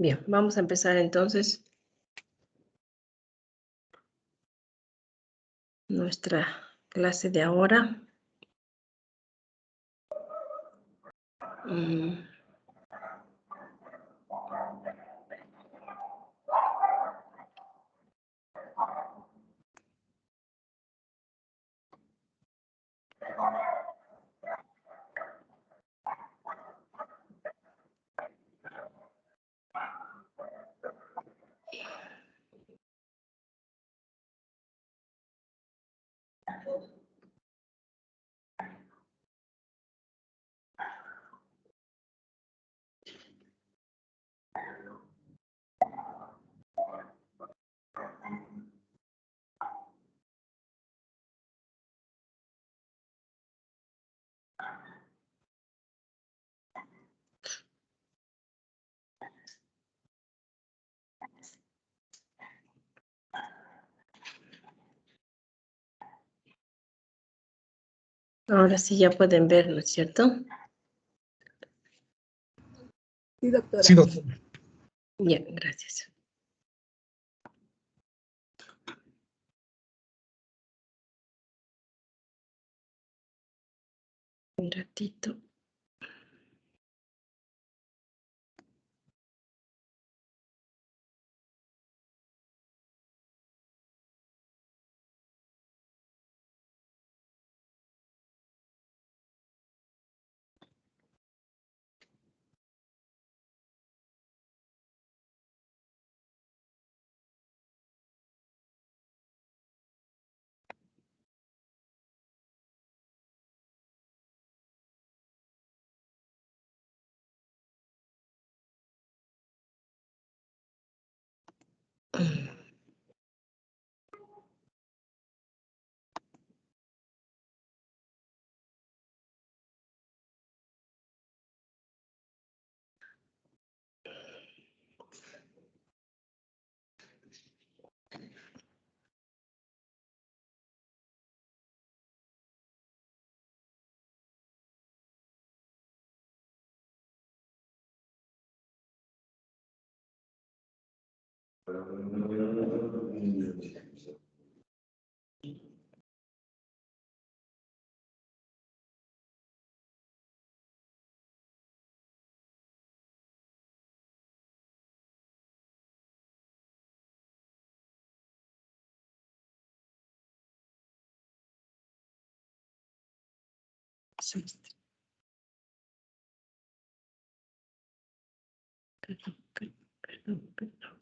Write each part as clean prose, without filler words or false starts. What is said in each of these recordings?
Bien, vamos a empezar entonces nuestra clase de ahora. Ahora sí ya pueden ver, ¿no es cierto? Sí, doctora. Sí, doctora. Bien, gracias. Un ratito.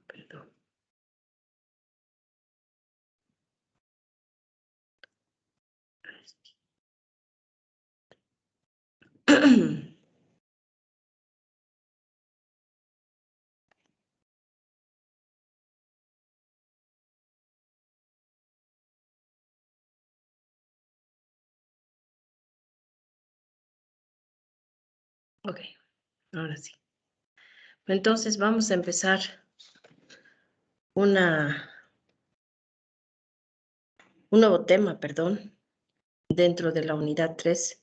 Perdón. Ok, ahora sí. Entonces vamos a empezar un nuevo tema, dentro de la unidad 3,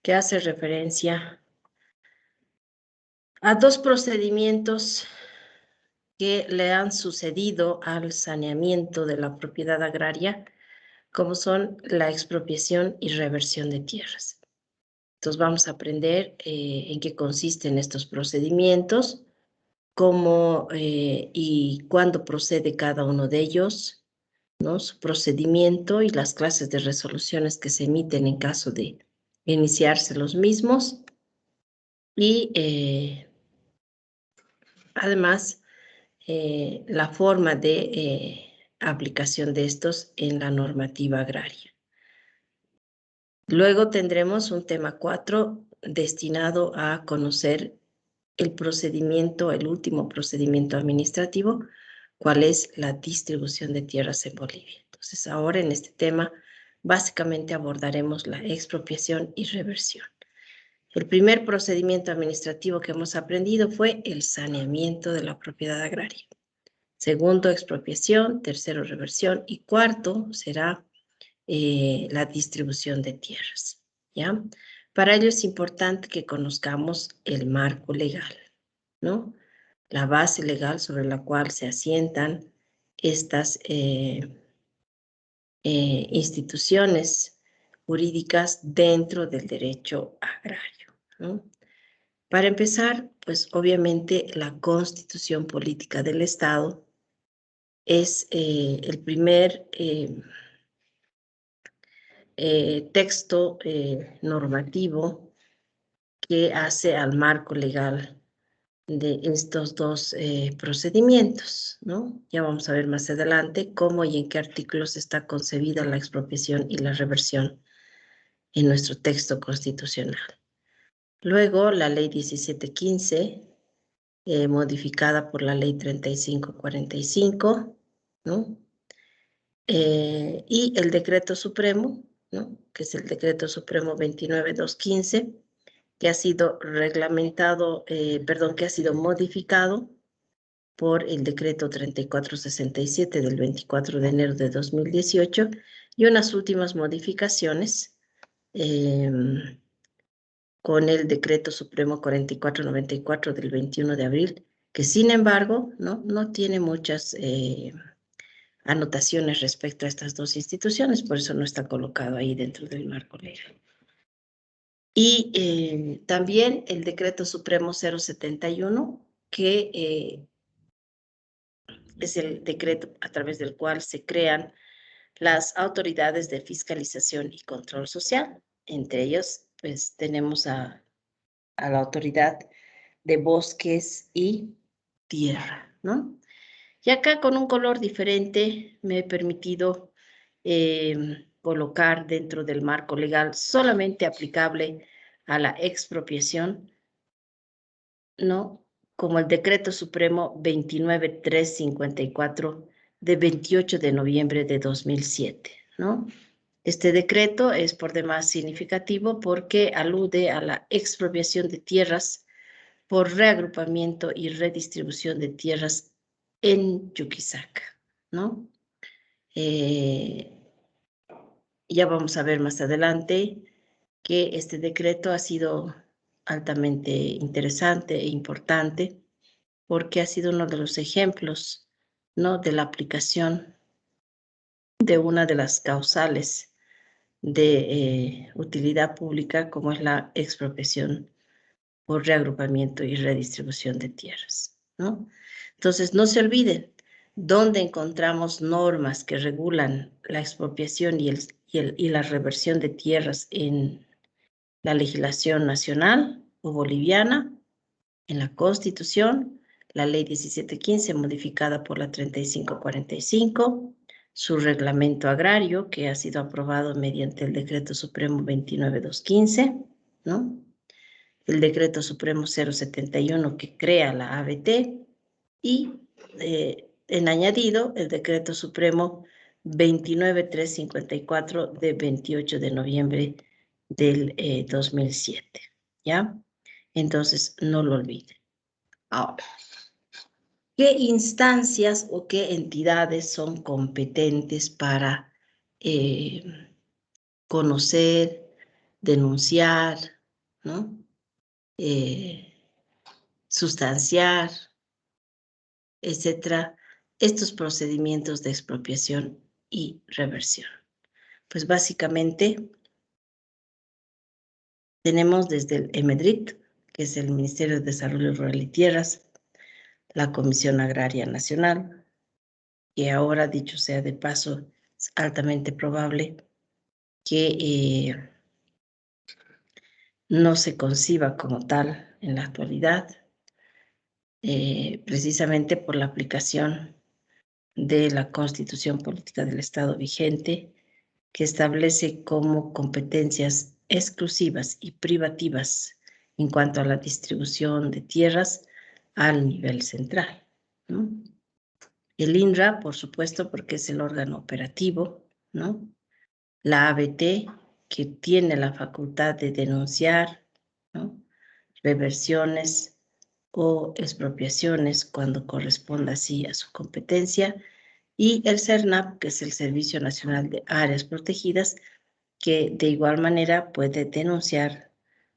que hace referencia a dos procedimientos que le han sucedido al saneamiento de la propiedad agraria, como son la expropiación y reversión de tierras. Entonces vamos a aprender en qué consisten estos procedimientos, cómo y cuándo procede cada uno de ellos, ¿no? Su procedimiento y las clases de resoluciones que se emiten en caso de iniciarse los mismos. Y además, la forma de aplicación de estos en la normativa agraria. Luego tendremos un tema 4 destinado a conocer el procedimiento, el último procedimiento administrativo, cuál es la distribución de tierras en Bolivia. Entonces, ahora en este tema, básicamente abordaremos la expropiación y reversión. El primer procedimiento administrativo que hemos aprendido fue el saneamiento de la propiedad agraria. Segundo, expropiación. Tercero, reversión. Y cuarto será la distribución de tierras, ¿ya? Para ello es importante que conozcamos el marco legal, ¿no? la base legal sobre la cual se asientan estas instituciones jurídicas dentro del derecho agrario, ¿no? Para empezar, pues obviamente la Constitución Política del Estado es el primer texto normativo que hace al marco legal de estos dos procedimientos, ¿no? Ya vamos a ver más adelante cómo y en qué artículos está concebida la expropiación y la reversión en nuestro texto constitucional. Luego, la ley 1715, modificada por la ley 3545, ¿no? Y el decreto supremo, ¿no? Que es el decreto supremo 29215, que ha sido reglamentado, que ha sido modificado por el decreto 3467 del 24 de enero de 2018 y unas últimas modificaciones con el decreto supremo 4494 del 21 de abril, que sin embargo no tiene muchas anotaciones respecto a estas dos instituciones, por eso no está colocado ahí dentro del marco legal. Y también el decreto supremo 071, que es el decreto a través del cual se crean las autoridades de fiscalización y control social. Entre ellos, pues tenemos a la autoridad de bosques y tierra, ¿no? Y acá con un color diferente me he permitido colocar dentro del marco legal solamente aplicable a la expropiación, ¿no? Como el Decreto Supremo 29354 de 28 de noviembre de 2007, ¿no? Este decreto es por demás significativo porque alude a la expropiación de tierras por reagrupamiento y redistribución de tierras en Chuquisaca, ¿no? Ya vamos a ver más adelante que este decreto ha sido altamente interesante e importante porque ha sido uno de los ejemplos, ¿no? De la aplicación de una de las causales de utilidad pública como es la expropiación por reagrupamiento y redistribución de tierras, ¿no? Entonces, no se olviden, ¿dónde encontramos normas que regulan la expropiación y la reversión de tierras en la legislación nacional o boliviana? En la Constitución, la Ley 1715, modificada por la 3545, su reglamento agrario, que ha sido aprobado mediante el Decreto Supremo 29215, ¿no? El Decreto Supremo 071, que crea la ABT, y en añadido, el Decreto Supremo 29354 de 28 de noviembre del 2007, ¿ya? Entonces, no lo olviden. Ahora, ¿qué instancias o qué entidades son competentes para conocer, denunciar, ¿no? Sustanciar, etcétera, estos procedimientos de expropiación y reversión? Pues básicamente tenemos desde el EMEDRIT, que es el Ministerio de Desarrollo Rural y Tierras, la Comisión Agraria Nacional, que ahora, dicho sea de paso, es altamente probable que no se conciba como tal en la actualidad, precisamente por la aplicación de la Constitución Política del Estado vigente, que establece como competencias exclusivas y privativas en cuanto a la distribución de tierras al nivel central, ¿no? El INRA, por supuesto, porque es el órgano operativo, ¿no? La ABT, que tiene la facultad de denunciar, ¿no? Reversiones o expropiaciones cuando corresponda así a su competencia, y el CERNAP, que es el Servicio Nacional de Áreas Protegidas, que de igual manera puede denunciar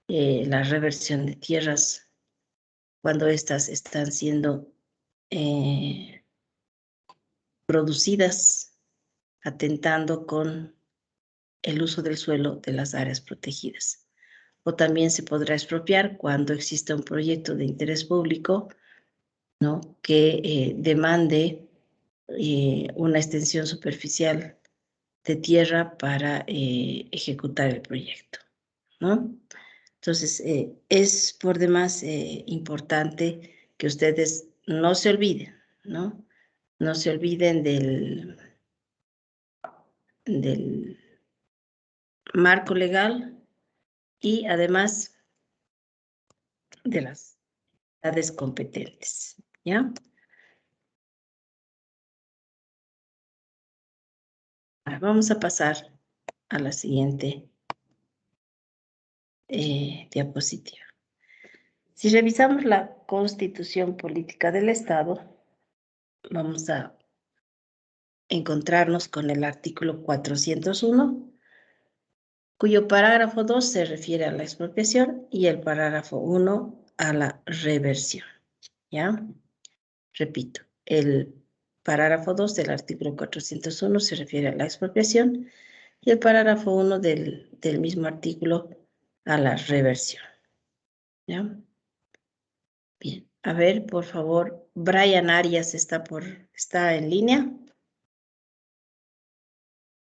la reversión de tierras cuando éstas están siendo producidas atentando con el uso del suelo de las áreas protegidas. O también se podrá expropiar cuando exista un proyecto de interés público, ¿no?, que demande una extensión superficial de tierra para ejecutar el proyecto, ¿no? Entonces, es por demás importante que ustedes no se olviden, ¿no? No se olviden del marco legal y además de las entidades competentes, ¿ya? Ahora vamos a pasar a la siguiente diapositiva. Si revisamos la Constitución Política del Estado, vamos a encontrarnos con el artículo 401, cuyo parágrafo 2 se refiere a la expropiación y el parágrafo 1 a la reversión, ¿ya? Repito, el parágrafo 2 del artículo 401 se refiere a la expropiación y el parágrafo 1 del mismo artículo a la reversión, ¿ya? Bien, a ver, por favor, Brian Arias está en línea.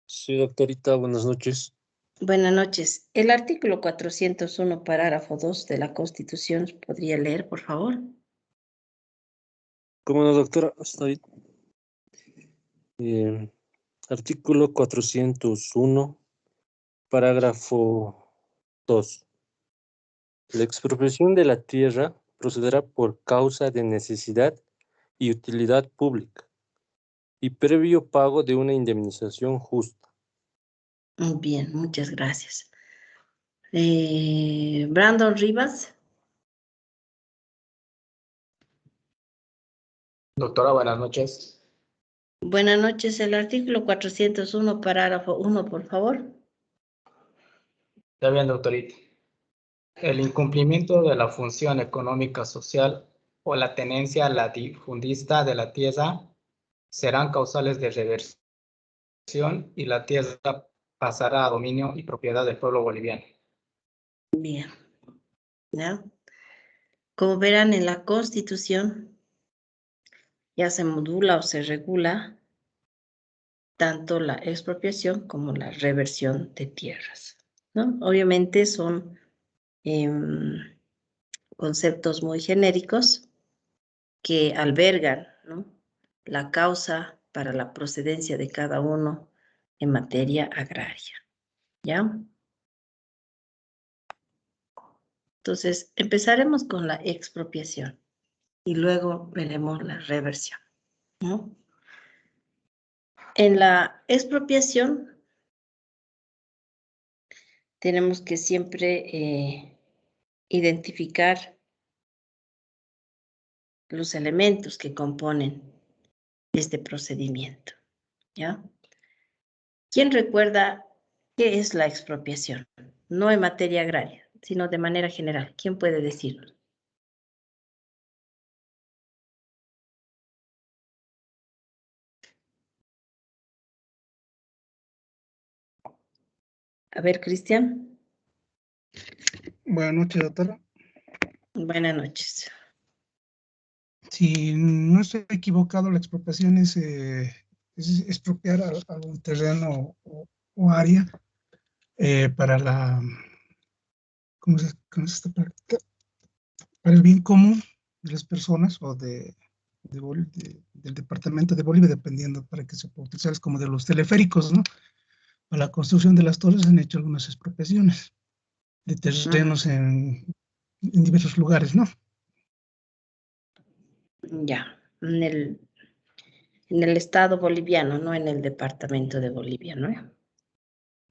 Sí, doctorita, buenas noches. Buenas noches. El artículo 401, parágrafo 2 de la Constitución, ¿podría leer, por favor? ¿Cómo no, doctora? Está bien. Artículo 401, parágrafo 2. La expropiación de la tierra procederá por causa de necesidad y utilidad pública y previo pago de una indemnización justa. Bien, muchas gracias. Brandon Rivas. Doctora, buenas noches. Buenas noches. El artículo 401, parágrafo 1, por favor. Está bien, doctorita. El incumplimiento de la función económica social o la tenencia latifundista de la tierra serán causales de reversión y la tierra pasará a dominio y propiedad del pueblo boliviano. Bien. ¿Ya? Como verán, en la Constitución ya se modula o se regula tanto la expropiación como la reversión de tierras, ¿no? Obviamente son conceptos muy genéricos que albergan, ¿no?, la causa para la procedencia de cada uno en materia agraria, ¿ya? Entonces, empezaremos con la expropiación y luego veremos la reversión, ¿no? En la expropiación tenemos que siempre identificar los elementos que componen este procedimiento, ¿ya? ¿Quién recuerda qué es la expropiación? No en materia agraria, sino de manera general. ¿Quién puede decirlo? A ver, Cristian. Buenas noches, doctora. Buenas noches. Si no estoy equivocado, la expropiación es expropiar algún terreno o área para la, ¿cómo se esta práctica? Para el bien común de las personas o del departamento de Bolivia, dependiendo para que se pueda utilizar, como de los teleféricos, ¿no? Para la construcción de las torres han hecho algunas expropiaciones de terrenos en diversos lugares, ¿no? Ya, en el estado boliviano, no en el departamento de Bolivia, ¿no?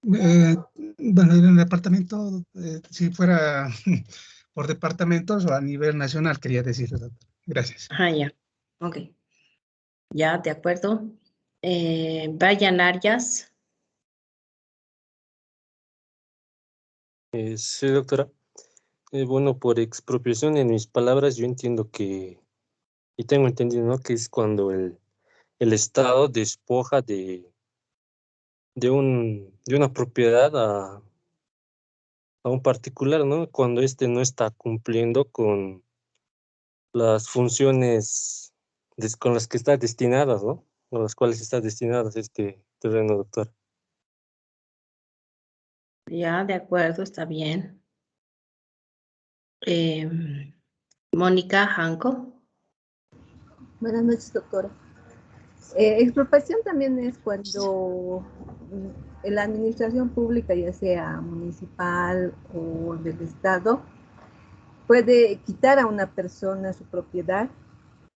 Bueno, en el departamento, si fuera por departamentos o a nivel nacional, quería decir, doctor. Gracias. Ah, ya, ok. Ya, de acuerdo. Brian Arias. Sí, doctora. Bueno, por expropiación, en mis palabras, yo entiendo que, y tengo entendido, ¿no? Que es cuando el Estado despoja de una propiedad a un particular, ¿no? Cuando éste no está cumpliendo con las funciones con las que está destinadas, ¿no? Con las cuales está destinadas este terreno, doctor. Ya, de acuerdo, está bien. Mónica Janco. Buenas noches, doctora. Expropiación también es cuando la administración pública, ya sea municipal o del Estado, puede quitar a una persona su propiedad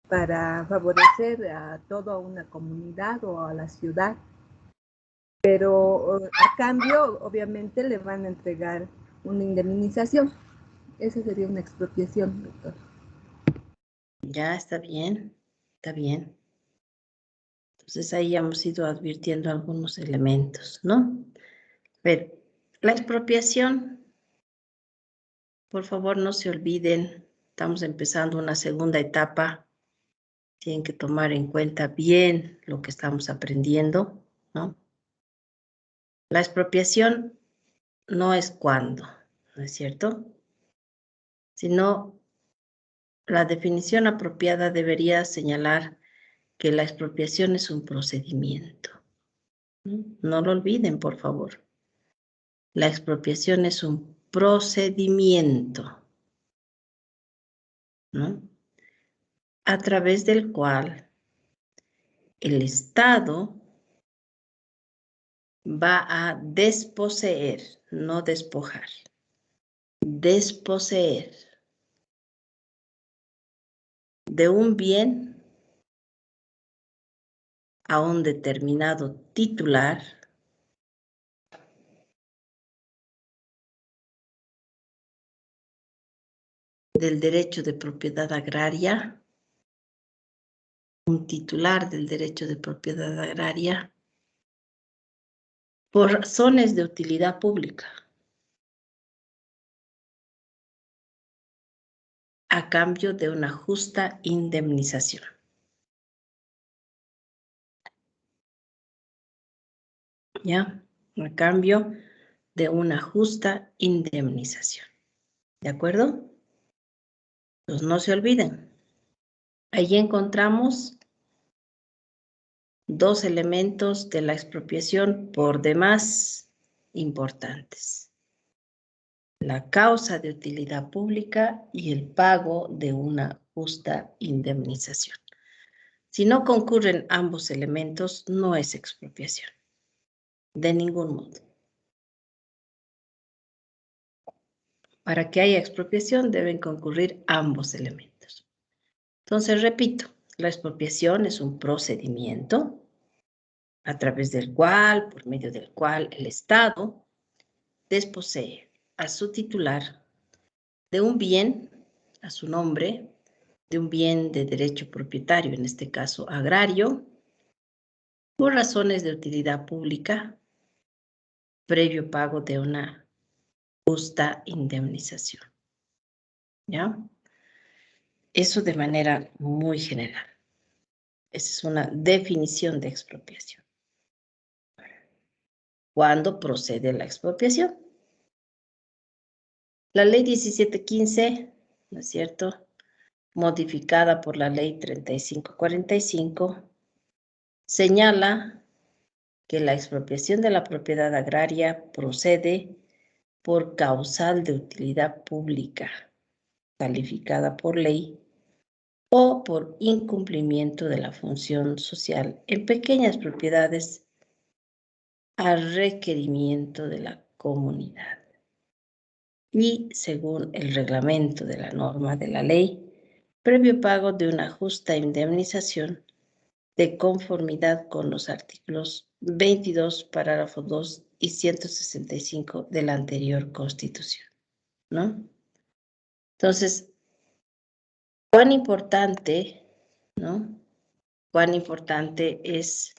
para favorecer a toda una comunidad o a la ciudad. Pero a cambio, obviamente, le van a entregar una indemnización. Esa sería una expropiación, doctor. Ya, está bien, está bien. Entonces ahí hemos ido advirtiendo algunos elementos, ¿no? Pero la expropiación, por favor, no se olviden, estamos empezando una segunda etapa. Tienen que tomar en cuenta bien lo que estamos aprendiendo, ¿no? La expropiación no es cuándo, ¿no es cierto? Sino la definición apropiada debería señalar que la expropiación es un procedimiento. No lo olviden, por favor. La expropiación es un procedimiento, ¿no? A través del cual el Estado va a desposeer, no despojar, desposeer de un bien a un determinado titular del derecho de propiedad agraria, un titular del derecho de propiedad agraria, por razones de utilidad pública, a cambio de una justa indemnización. ¿Ya? A cambio de una justa indemnización. ¿De acuerdo? Pues no se olviden. Ahí encontramos dos elementos de la expropiación por demás importantes: la causa de utilidad pública y el pago de una justa indemnización. Si no concurren ambos elementos, no es expropiación, de ningún modo. Para que haya expropiación deben concurrir ambos elementos. Entonces, repito, la expropiación es un procedimiento a través del cual, por medio del cual el Estado desposee a su titular de un bien a su nombre, de un bien de derecho propietario, en este caso agrario, por razones de utilidad pública, previo pago de una justa indemnización. ¿Ya? Eso de manera muy general. Esa es una definición de expropiación. ¿Cuándo procede la expropiación? La ley 1715, ¿no es cierto?, modificada por la ley 3545, señala que la expropiación de la propiedad agraria procede por causal de utilidad pública, calificada por ley, o por incumplimiento de la función social en pequeñas propiedades a requerimiento de la comunidad. Y según el reglamento de la norma de la ley, previo pago de una justa indemnización de conformidad con los artículos 22, parágrafo 2 y 165 de la anterior Constitución, ¿no? Entonces, cuán importante, ¿no? Cuán importante es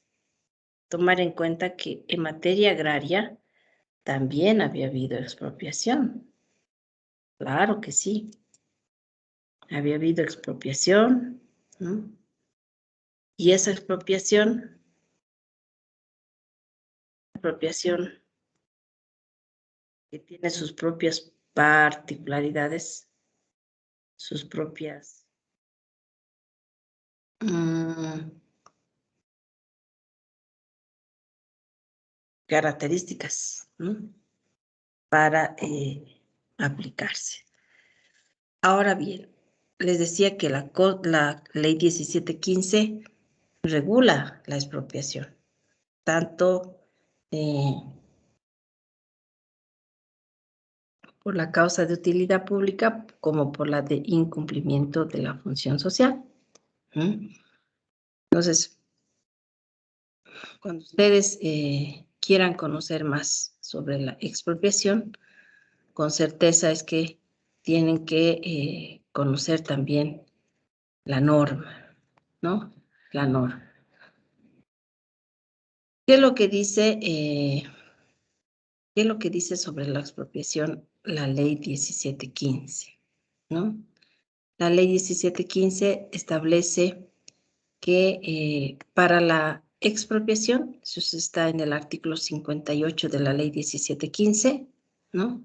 tomar en cuenta que en materia agraria también había habido expropiación. Claro que sí. Había habido expropiación, ¿no? Y esa expropiación que tiene sus propias particularidades, sus propias características, ¿no? Para aplicarse. Ahora bien, les decía que la ley 1715 regula la expropiación, tanto por la causa de utilidad pública como por la de incumplimiento de la función social. Entonces, cuando ustedes quieran conocer más sobre la expropiación, con certeza es que tienen que conocer también la norma, ¿no? La norma. ¿Qué es lo que dice, qué es lo que dice sobre la expropiación la ley 1715, ¿no? La ley 1715 establece que para la expropiación, eso está en el artículo 58 de la ley 1715, ¿no?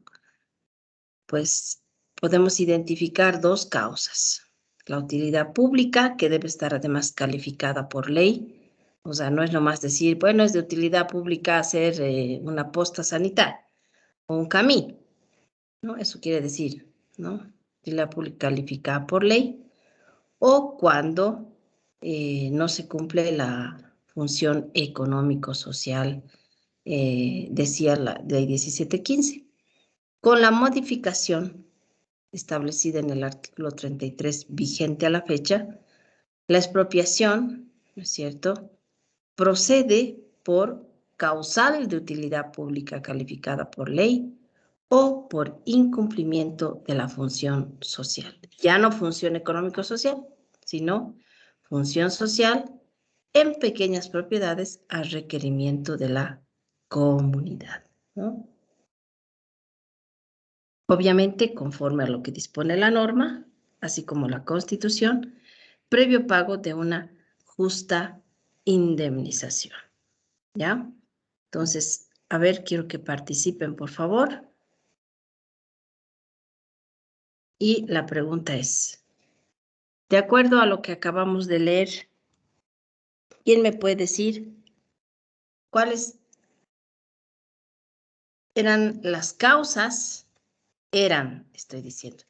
Pues podemos identificar dos causas. La utilidad pública, que debe estar además calificada por ley. O sea, no es nomás decir, bueno, es de utilidad pública hacer una posta sanitaria o un camino, ¿no? Eso quiere decir, ¿no? Utilidad pública calificada por ley. O cuando no se cumple la función económico-social, decía la ley 1715. Con la modificación establecida en el artículo 33 vigente a la fecha, la expropiación, ¿no es cierto?, procede por causal de utilidad pública calificada por ley o por incumplimiento de la función social. Ya no función económico-social, sino función social en pequeñas propiedades a requerimiento de la comunidad, ¿no? Obviamente, conforme a lo que dispone la norma, así como la Constitución, previo pago de una justa indemnización, ¿ya? Entonces, a ver, quiero que participen, por favor. Y la pregunta es, de acuerdo a lo que acabamos de leer, ¿quién me puede decir cuáles eran las causas, estoy diciendo,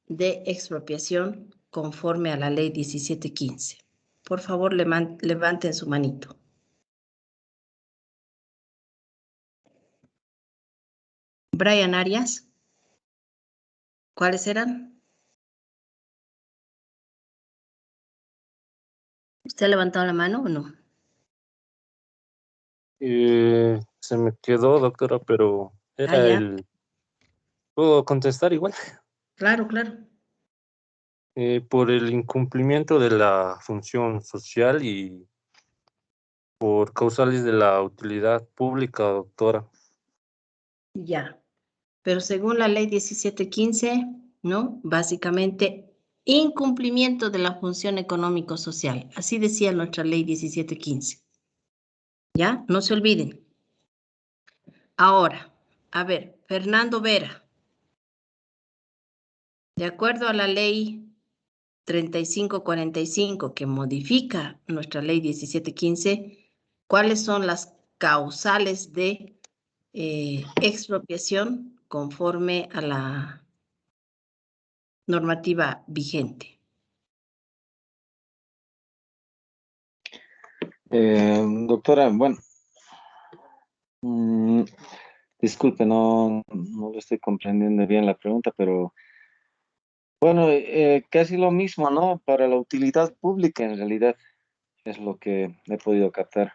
de expropiación conforme a la ley 1715? Por favor, levanten su manito. Brian Arias, ¿cuáles eran? ¿Usted ha levantado la mano o no? Se me quedó, doctora, pero era ya. ¿Puedo contestar igual? Claro, claro. Por el incumplimiento de la función social y por causales de la utilidad pública, doctora. Ya. Pero según la ley 1715, ¿no? Básicamente, incumplimiento de la función económico-social. Así decía nuestra ley 1715. ¿Ya? No se olviden. Ahora, a ver, Fernando Vera. De acuerdo a la ley 3545 que modifica nuestra ley 1715, ¿cuáles son las causales de expropiación conforme a la normativa vigente? Doctora, bueno, disculpe, no lo estoy comprendiendo bien la pregunta, pero bueno, casi lo mismo, ¿no? Para la utilidad pública en realidad es lo que he podido captar.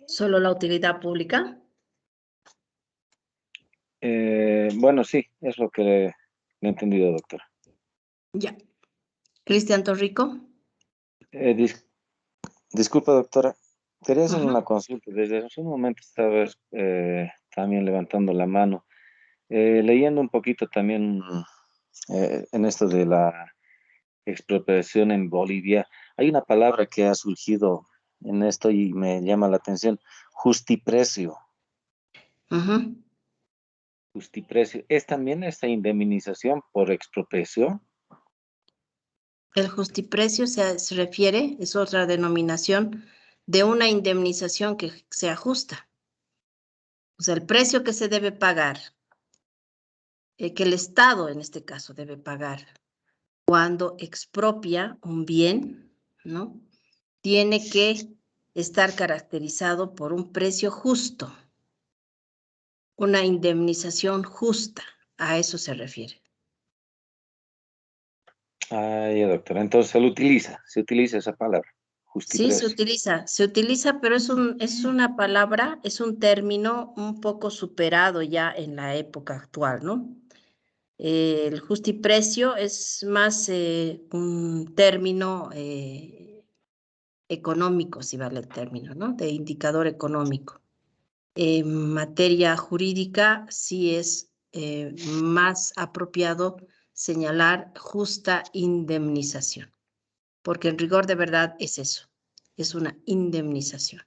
¿Solo la utilidad pública? Bueno, sí, es lo que le he entendido, doctora. Ya. Cristian Torrico. Disculpa, doctora, quería hacer Ajá. una consulta. Desde hace un momento estaba también levantando la mano. Leyendo un poquito también en esto de la expropiación en Bolivia, hay una palabra que ha surgido en esto y me llama la atención, justiprecio. Ujú. Justiprecio. ¿Es también esta indemnización por expropiación? El justiprecio se refiere, es otra denominación de una indemnización que sea justa. O sea, el precio que se debe pagar, que el Estado en este caso debe pagar cuando expropia un bien, ¿no? Tiene que estar caracterizado por un precio justo, una indemnización justa. A eso se refiere. Ah, ya, doctora. Entonces se utiliza esa palabra, Sí, justiprecio. se utiliza, pero es una palabra, es un término un poco superado ya en la época actual, ¿no? El justiprecio es más un término económico, si vale el término, ¿no? De indicador económico. En materia jurídica sí es más apropiado señalar justa indemnización, porque en rigor de verdad es eso, es una indemnización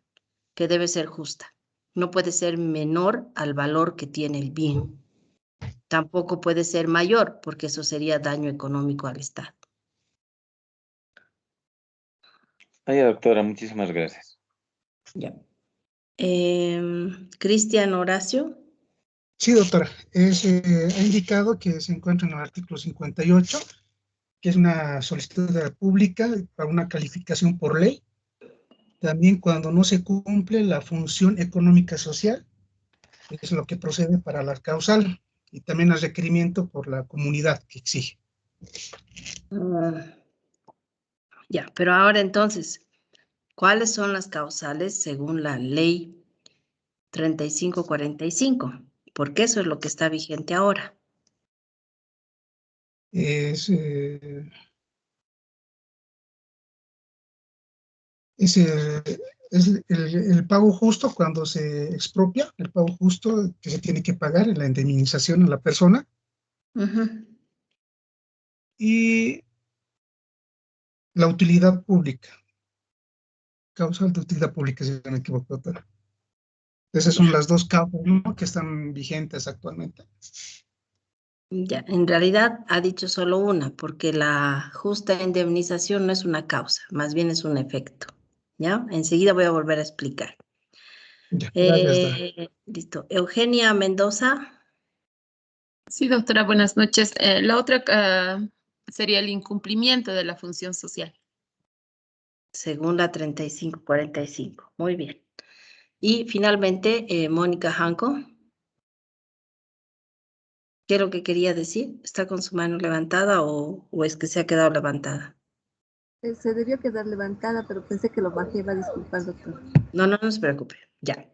que debe ser justa. No puede ser menor al valor que tiene el bien. Tampoco puede ser mayor, porque eso sería daño económico al Estado. Ah, ya, doctora, muchísimas gracias. Ya. Cristian Horacio. Sí, doctora. Ha indicado que se encuentra en el artículo 58, que es una solicitud pública para una calificación por ley. También cuando no se cumple la función económica social, es lo que procede para la causal, y también el requerimiento por la comunidad que exige. Ya, pero ahora entonces, ¿cuáles son las causales según la ley 3545? Porque eso es lo que está vigente ahora. Es el pago justo cuando se expropia, el pago justo que se tiene que pagar, la indemnización a la persona, y la utilidad pública, causal de utilidad pública, si no me equivoco, doctora. Esas son Ya. las dos causas, ¿no?, que están vigentes actualmente. Ya, en realidad ha dicho solo una, porque la justa indemnización no es una causa, más bien es un efecto. ¿Ya? Enseguida voy a volver a explicar. Ya, gracias. Listo. Eugenia Mendoza. Sí, doctora, buenas noches. La otra sería el incumplimiento de la función social. Según la 3545. Muy bien. Y finalmente, Mónica Janco. ¿Qué es lo que quería decir? ¿Está con su mano levantada o es que se ha quedado levantada? Se debió quedar levantada, pero pensé que lo bajé. Va a disculpar, doctor. No se preocupe. Ya.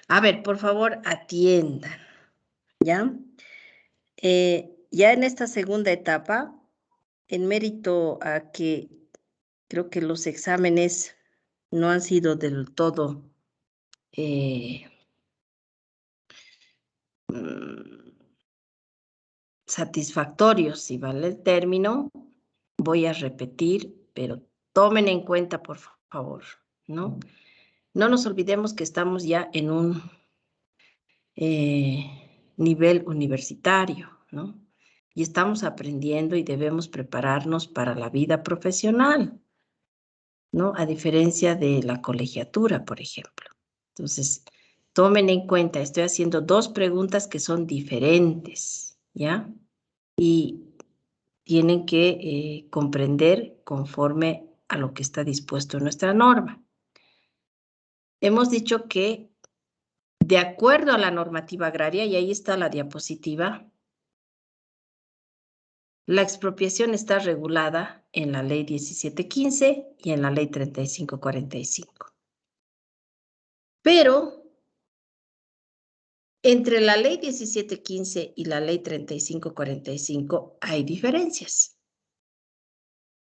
A ver, por favor, atiendan. ¿Ya? Ya en esta segunda etapa, en mérito a que creo que los exámenes no han sido del todo satisfactorios, si vale el término, voy a repetir, pero tomen en cuenta, por favor, ¿no? No nos olvidemos que estamos ya en un nivel universitario, ¿no? Y estamos aprendiendo y debemos prepararnos para la vida profesional, ¿no? A diferencia de la colegiatura, por ejemplo. Entonces, tomen en cuenta, estoy haciendo dos preguntas que son diferentes, ¿ya? Y tienen que comprender conforme a lo que está dispuesto en nuestra norma. Hemos dicho que, de acuerdo a la normativa agraria, y ahí está la diapositiva, la expropiación está regulada en la ley 1715 y en la ley 3545. Pero entre la ley 1715 y la ley 3545 hay diferencias,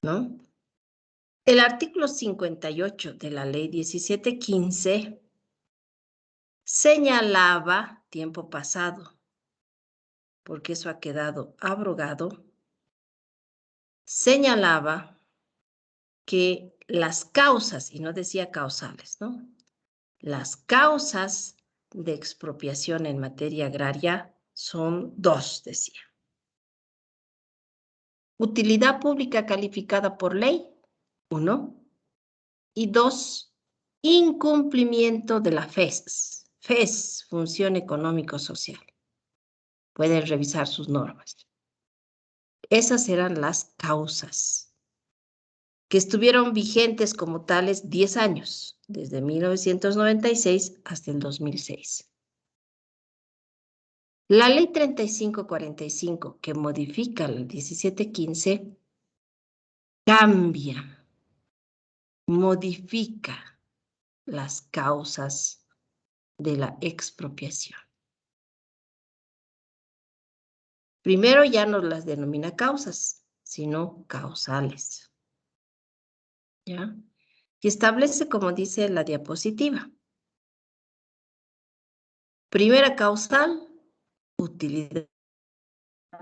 ¿no? El artículo 58 de la ley 1715 señalaba, tiempo pasado, porque eso ha quedado abrogado, señalaba que las causas, y no decía causales, ¿no? Las causas de expropiación en materia agraria son dos, decía. Utilidad pública calificada por ley, 1. Y 2, incumplimiento de la FES. FES, Función Económico-Social. Pueden revisar sus normas. Esas eran las causas que estuvieron vigentes como tales 10 años, desde 1996 hasta el 2006. La ley 3545, que modifica la 1715, cambia, modifica las causas de la expropiación. Primero ya no las denomina causas, sino causales. ¿Ya? Y establece, como dice la diapositiva. Primera causal, utilidad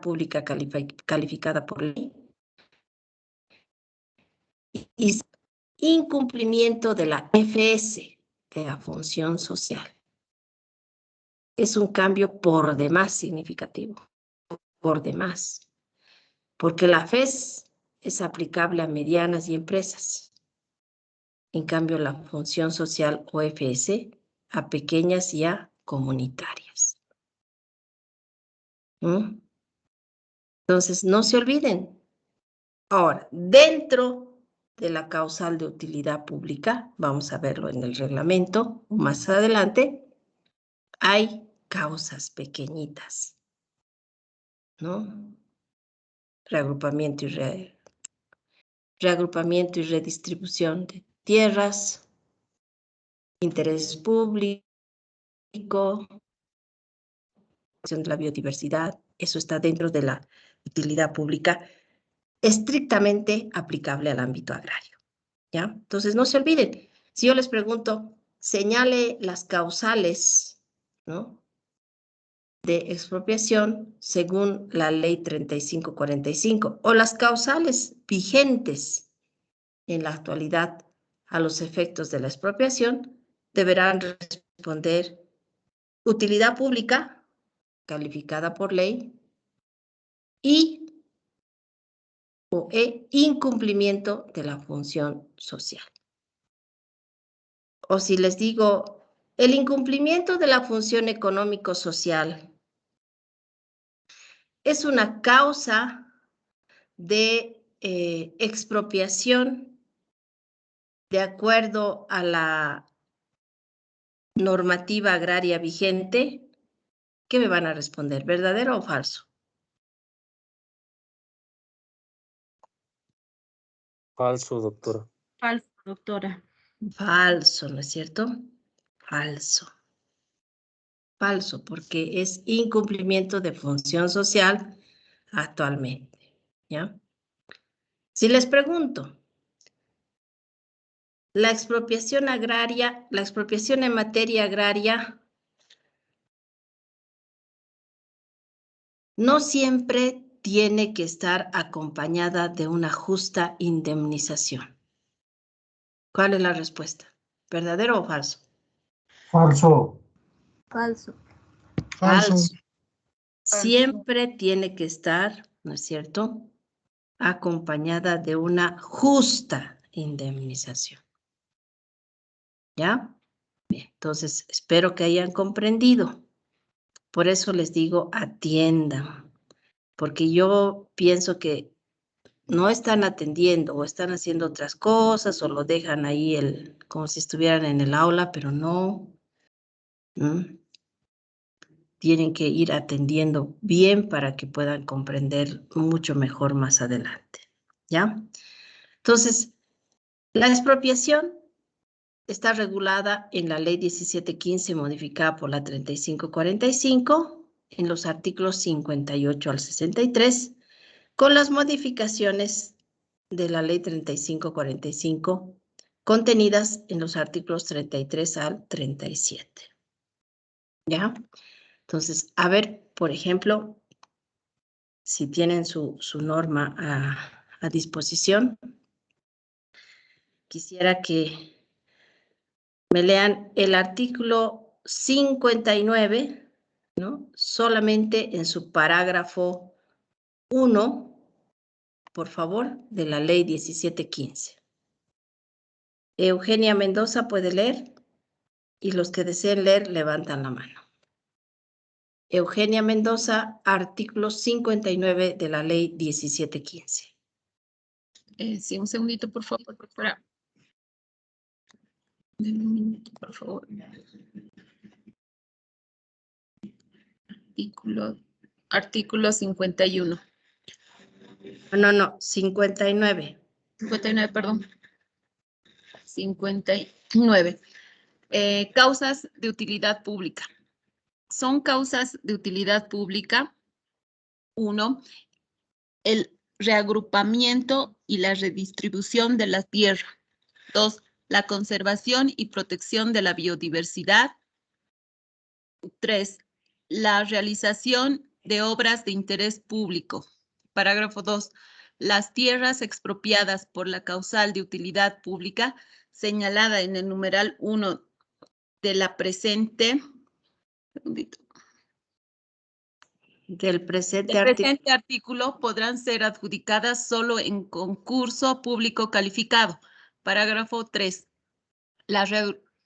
pública calificada por ley. Y incumplimiento de la FS, de la función social. Es un cambio por demás significativo, por demás, porque la FES es aplicable a medianas y empresas. En cambio, la función social o FS a pequeñas y a comunitarias. Entonces, no se olviden. Ahora, dentro de la causal de utilidad pública, vamos a verlo en el reglamento más adelante, hay causas pequeñitas, ¿no? Reagrupamiento y redistribución de tierras, interés público, de la biodiversidad, eso está dentro de la utilidad pública estrictamente aplicable al ámbito agrario, ¿ya? Entonces, no se olviden, si yo les pregunto, señale las causales, ¿no?, de expropiación según la ley 3545 o las causales vigentes en la actualidad a los efectos de la expropiación, deberán responder utilidad pública calificada por ley y o incumplimiento de la función social. O si les digo, el incumplimiento de la función económico-social es una causa de expropiación de acuerdo a la normativa agraria vigente, ¿qué me van a responder? ¿Verdadero o falso? Falso, doctora. Falso, doctora. Falso, ¿no es cierto? Falso. Falso, porque es incumplimiento de función social actualmente, ¿ya? Si les pregunto, la expropiación agraria, la expropiación en materia agraria no siempre tiene que estar acompañada de una justa indemnización. ¿Cuál es la respuesta? ¿Verdadero o falso? Falso. Falso. Falso. Siempre tiene que estar, ¿no es cierto?, acompañada de una justa indemnización. ¿Ya? Bien, entonces espero que hayan comprendido. Por eso les digo, atiendan, porque yo pienso que no están atendiendo o están haciendo otras cosas o lo dejan ahí como si estuvieran en el aula, pero no. Tienen que ir atendiendo bien para que puedan comprender mucho mejor más adelante. ¿Ya? Entonces, la expropiación está regulada en la ley 1715 modificada por la 3545 en los artículos 58 al 63 con las modificaciones de la ley 3545 contenidas en los artículos 33 al 37. ¿Ya? Entonces, a ver, por ejemplo, si tienen su norma a disposición, quisiera que me lean el artículo 59, ¿no? Solamente en su parágrafo 1, por favor, de la ley 1715. Eugenia Mendoza puede leer y los que deseen leer levantan la mano. Eugenia Mendoza, artículo 59 de la ley 1715. Sí, un segundito, por favor, doctora. Denme un minuto, por favor. Artículo 51. No, 59. 59, perdón. 59. Causas de utilidad pública. Son causas de utilidad pública. 1. El reagrupamiento y la redistribución de la tierra. 2. La conservación y protección de la biodiversidad. 3. La realización de obras de interés público. Parágrafo 2. Las tierras expropiadas por la causal de utilidad pública señalada en el numeral 1 de la presente, Del presente artículo podrán ser adjudicadas solo en concurso público calificado. Parágrafo 3.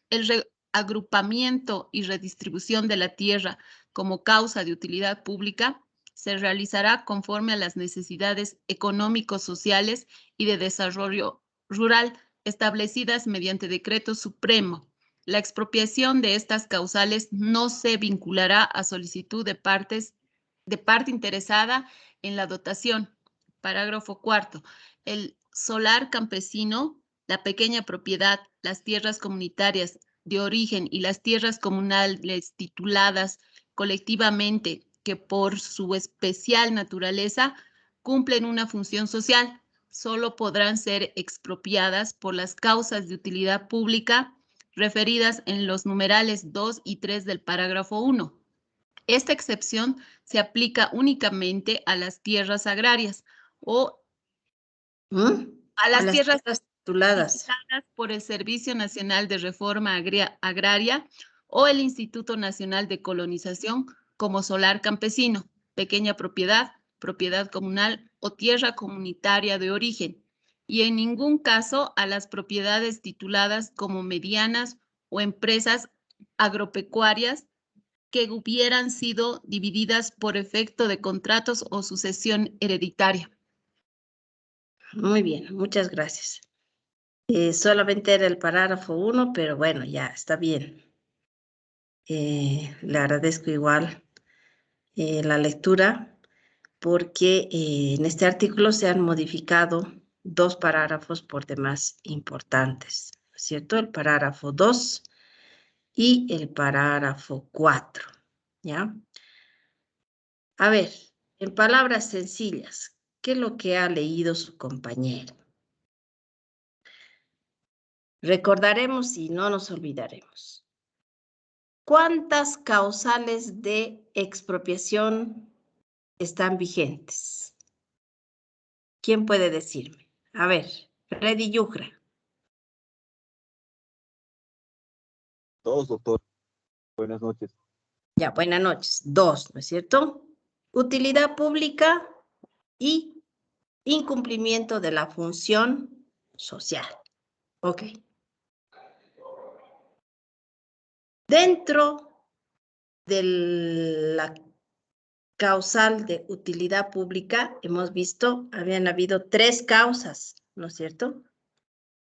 El reagrupamiento y redistribución de la tierra como causa de utilidad pública se realizará conforme a las necesidades económicos, sociales y de desarrollo rural establecidas mediante decreto supremo. La expropiación de estas causales no se vinculará a solicitud de parte interesada en la dotación. Parágrafo 4. El solar campesino, la pequeña propiedad, las tierras comunitarias de origen y las tierras comunales tituladas colectivamente que por su especial naturaleza cumplen una función social, solo podrán ser expropiadas por las causas de utilidad pública referidas en los numerales 2 y 3 del parágrafo 1. Esta excepción se aplica únicamente a las tierras agrarias o a las tierras tituladas por el Servicio Nacional de Reforma Agraria o el Instituto Nacional de Colonización como solar campesino, pequeña propiedad, propiedad comunal o tierra comunitaria de origen, y en ningún caso a las propiedades tituladas como medianas o empresas agropecuarias que hubieran sido divididas por efecto de contratos o sucesión hereditaria. Muy bien, muchas gracias. Solamente era el parágrafo 1, pero bueno, ya está bien. Le agradezco igual la lectura porque en este artículo se han modificado 2 parágrafos por demás importantes, ¿cierto? El parágrafo 2 y el parágrafo 4, ¿ya? A ver, en palabras sencillas, ¿qué es lo que ha leído su compañero? Recordaremos y no nos olvidaremos. ¿Cuántas causales de expropiación están vigentes? ¿Quién puede decirme? A ver, Freddy Yucra. 2, doctor. Buenas noches. Ya, buenas noches. 2, ¿no es cierto? Utilidad pública y incumplimiento de la función social. Ok. Dentro de la causal de utilidad pública, hemos visto, habían habido 3 causas, ¿no es cierto?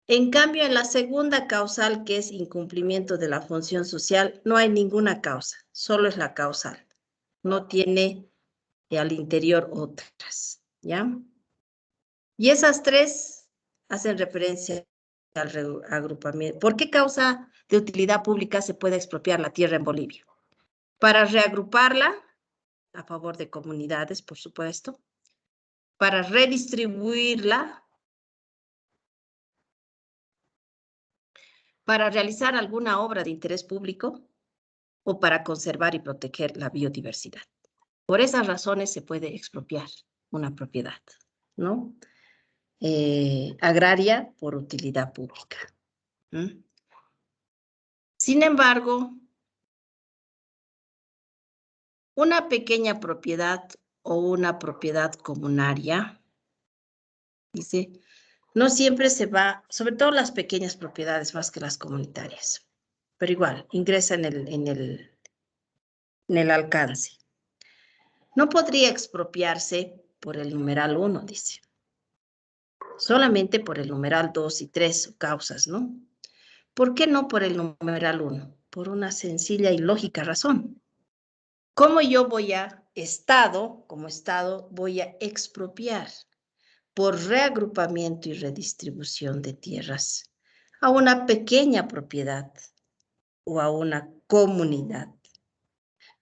En cambio, en la segunda causal, que es incumplimiento de la función social, no hay ninguna causa, solo es la causal. No tiene al interior otras, ¿ya? Y esas 3 hacen referencia al reagrupamiento. ¿Por qué causa de utilidad pública se puede expropiar la tierra en Bolivia? Para reagruparla, a favor de comunidades, por supuesto, para redistribuirla, para realizar alguna obra de interés público o para conservar y proteger la biodiversidad. Por esas razones se puede expropiar una propiedad, ¿no? Agraria por utilidad pública. ¿Mm? Sin embargo, una pequeña propiedad o una propiedad comunaria, dice, no siempre se va, sobre todo las pequeñas propiedades más que las comunitarias, pero igual, ingresa en el alcance. No podría expropiarse por el numeral 1, dice. Solamente por el numeral 2 y 3 causas, ¿no? ¿Por qué no por el numeral 1? Por una sencilla y lógica razón. ¿Cómo yo voy a como Estado, voy a expropiar por reagrupamiento y redistribución de tierras a una pequeña propiedad o a una comunidad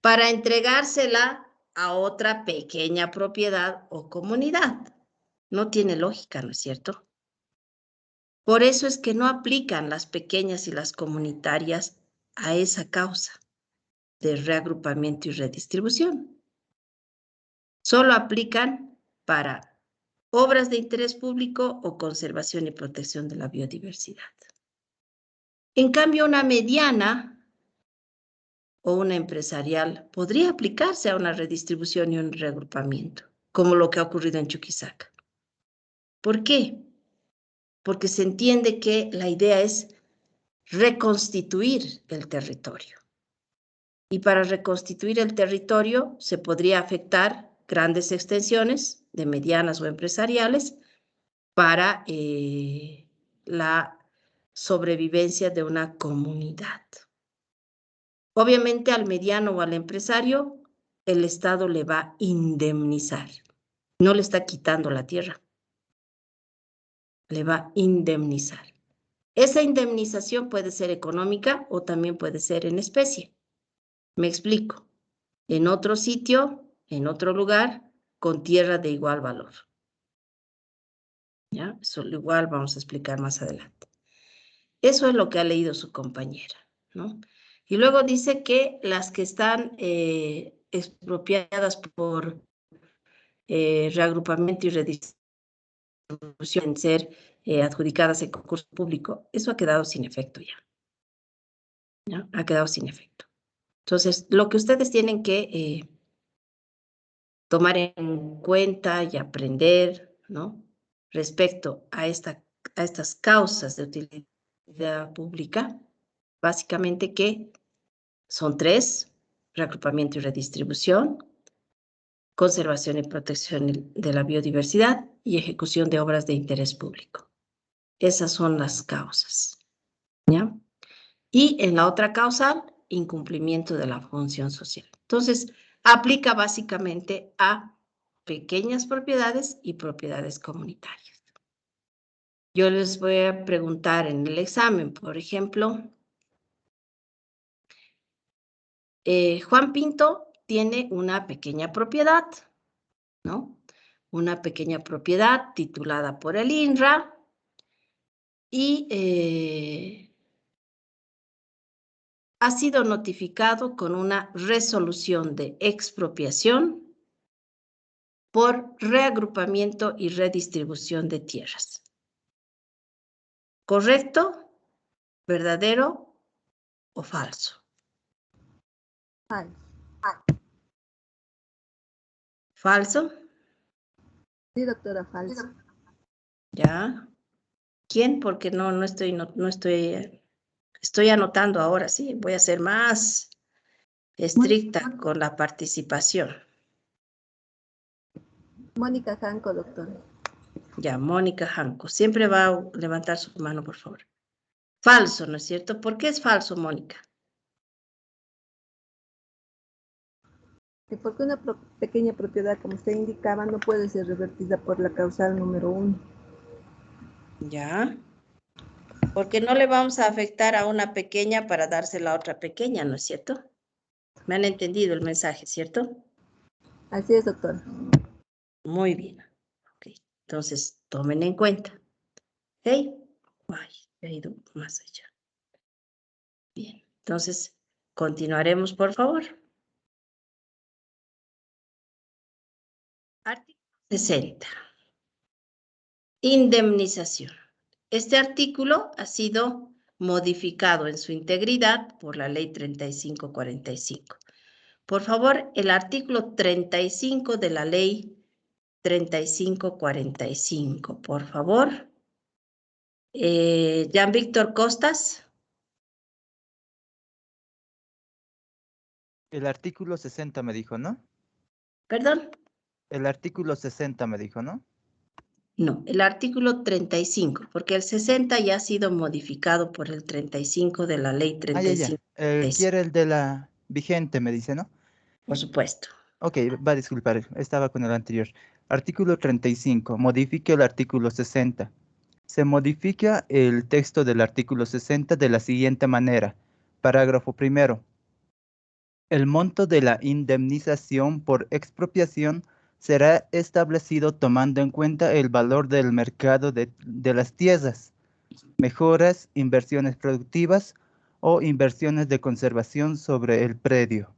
para entregársela a otra pequeña propiedad o comunidad? No tiene lógica, ¿no es cierto? Por eso es que no aplican las pequeñas y las comunitarias a esa causa de reagrupamiento y redistribución. Solo aplican para obras de interés público o conservación y protección de la biodiversidad. En cambio, una mediana o una empresarial podría aplicarse a una redistribución y un reagrupamiento, como lo que ha ocurrido en Chuquisaca. ¿Por qué? Porque se entiende que la idea es reconstituir el territorio. Y para reconstituir el territorio se podría afectar grandes extensiones de medianas o empresariales para la sobrevivencia de una comunidad. Obviamente al mediano o al empresario el Estado le va a indemnizar. No le está quitando la tierra. Le va a indemnizar. Esa indemnización puede ser económica o también puede ser en especie. Me explico. En otro sitio, en otro lugar, con tierra de igual valor. ¿Ya? Eso igual vamos a explicar más adelante. Eso es lo que ha leído su compañera, ¿no? Y luego dice que las que están expropiadas por reagrupamiento y redistribución en ser adjudicadas en concurso público, eso ha quedado sin efecto ya. ¿Ya? Ha quedado sin efecto. Entonces, lo que ustedes tienen que tomar en cuenta y aprender, ¿no? Respecto a estas causas de utilidad pública, básicamente que son 3, reagrupamiento y redistribución, conservación y protección de la biodiversidad y ejecución de obras de interés público. Esas son las causas, ¿ya? Y en la otra causal, incumplimiento de la función social. Entonces, aplica básicamente a pequeñas propiedades y propiedades comunitarias. Yo les voy a preguntar en el examen, por ejemplo, Juan Pinto tiene una pequeña propiedad, ¿no? Una pequeña propiedad titulada por el INRA y ha sido notificado con una resolución de expropiación por reagrupamiento y redistribución de tierras. ¿Correcto, verdadero o falso? Falso. ¿Falso? Sí, doctora, falso. ¿Ya? ¿Quién? Porque no estoy anotando ahora, sí, voy a ser más estricta con la participación. Mónica Janco, doctora. Ya, Mónica Janco. Siempre va a levantar su mano, por favor. Falso, ¿no es cierto? ¿Por qué es falso, Mónica? Porque una pequeña propiedad, como usted indicaba, no puede ser revertida por la causal número 1. Ya. Porque no le vamos a afectar a una pequeña para dársela a otra pequeña, ¿no es cierto? Me han entendido el mensaje, ¿cierto? Así es, doctora. Muy bien. Ok. Entonces, tomen en cuenta. ¿Ok? Ay, he ido más allá. Bien. Entonces, continuaremos, por favor. Artículo 60. Indemnización. Este artículo ha sido modificado en su integridad por la Ley 3545. Por favor, el artículo 35 de la Ley 3545. Por favor. Jean Víctor Costas. El artículo 60 me dijo, ¿no? Perdón. El artículo 60 me dijo, ¿no? No, el artículo 35, porque el 60 ya ha sido modificado por el 35 de la Ley Ya. 35. Quiere el de la vigente, me dice, ¿no? Por supuesto. Ok, va a disculpar, estaba con el anterior. Artículo 35, modifica el artículo 60. Se modifica el texto del artículo 60 de la siguiente manera. Parágrafo primero. El monto de la indemnización por expropiación será establecido tomando en cuenta el valor del mercado de las tierras, mejoras, inversiones productivas o inversiones de conservación sobre el predio,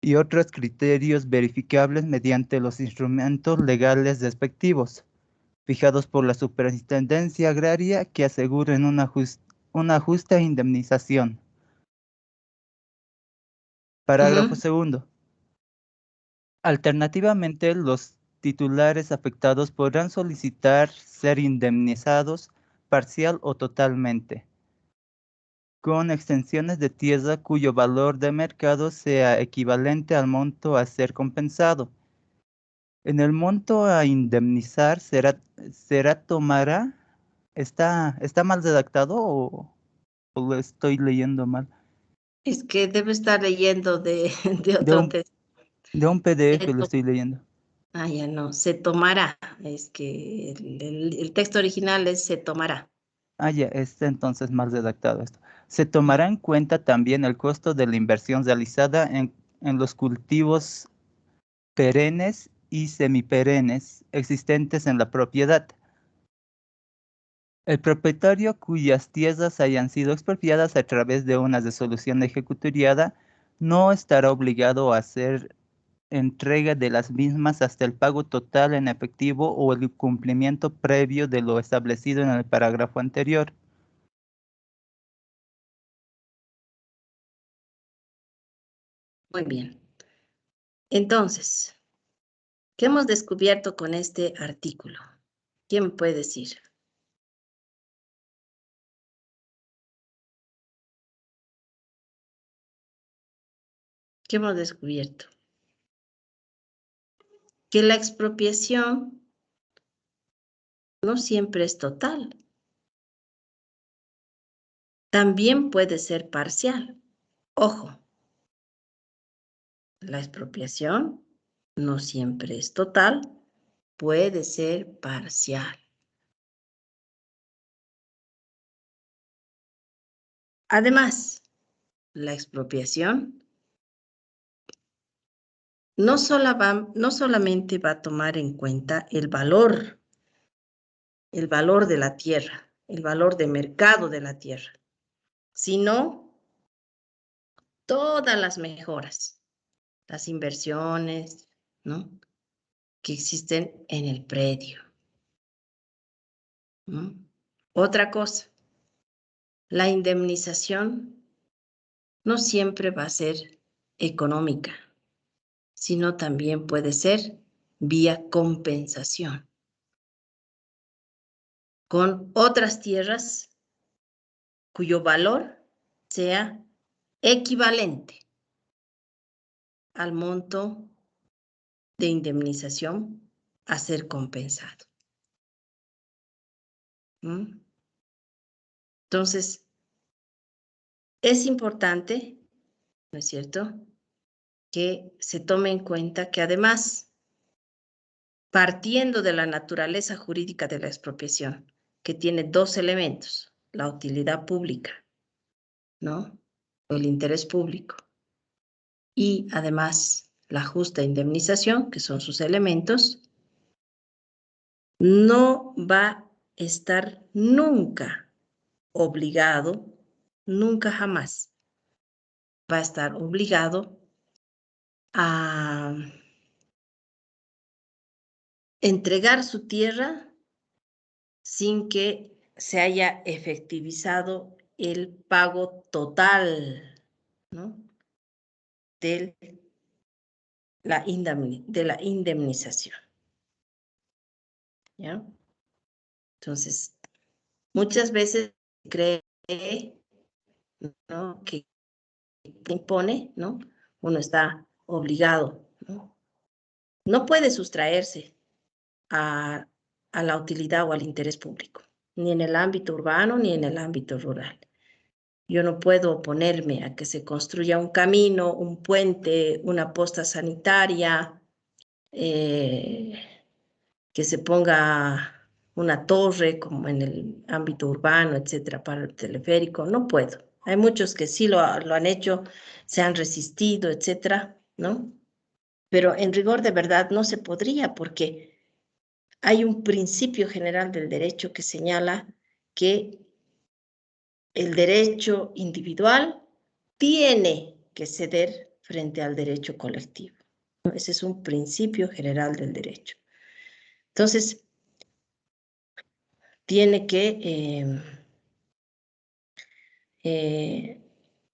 y otros criterios verificables mediante los instrumentos legales respectivos, fijados por la Superintendencia Agraria que aseguren una justa indemnización. Parágrafo segundo. Alternativamente, los titulares afectados podrán solicitar ser indemnizados parcial o totalmente, con extensiones de tierra cuyo valor de mercado sea equivalente al monto a ser compensado. En el monto a indemnizar tomará. ¿Está mal redactado o lo estoy leyendo mal? Es que debe estar leyendo de De otro un, texto. de un PDF lo estoy leyendo. Ah, ya no, se tomará. Es que el texto original es se tomará. Ya, está entonces mal redactado esto. Se tomará en cuenta también el costo de la inversión realizada en los cultivos perennes y semiperennes existentes en la propiedad. El propietario cuyas tierras hayan sido expropiadas a través de una resolución ejecutoriada no estará obligado a hacer entrega de las mismas hasta el pago total en efectivo o el cumplimiento previo de lo establecido en el parágrafo anterior. Muy bien. Entonces, ¿qué hemos descubierto con este artículo? ¿Quién me puede decir? ¿Qué hemos descubierto? Que la expropiación no siempre es total. También puede ser parcial. Ojo, la expropiación no siempre es total, puede ser parcial. Además, la expropiación no solamente va a tomar en cuenta el valor de la tierra, el valor de mercado de la tierra, sino todas las mejoras, las inversiones, ¿no?, que existen en el predio. ¿No? Otra cosa, la indemnización no siempre va a ser económica, sino también puede ser vía compensación con otras tierras cuyo valor sea equivalente al monto de indemnización a ser compensado. ¿Mm? Entonces, es importante, ¿no es cierto?, que se tome en cuenta que además, partiendo de la naturaleza jurídica de la expropiación, que tiene dos elementos, la utilidad pública, ¿no?, el interés público, y además la justa indemnización, que son sus elementos, no va a estar nunca obligado, nunca jamás va a estar obligado a entregar su tierra sin que se haya efectivizado el pago total, ¿no?, de la indemnización. ¿Ya? Entonces, muchas veces se cree, ¿no?, que impone, ¿no?, uno está obligado, ¿no? No puede sustraerse a la utilidad o al interés público, ni en el ámbito urbano ni en el ámbito rural. Yo no puedo oponerme a que se construya un camino, un puente, una posta sanitaria, que se ponga una torre como en el ámbito urbano, etcétera, para el teleférico. No puedo. Hay muchos que sí lo han hecho, se han resistido, etcétera, ¿no? Pero en rigor de verdad no se podría, porque hay un principio general del derecho que señala que el derecho individual tiene que ceder frente al derecho colectivo. Ese es un principio general del derecho. Entonces, tiene que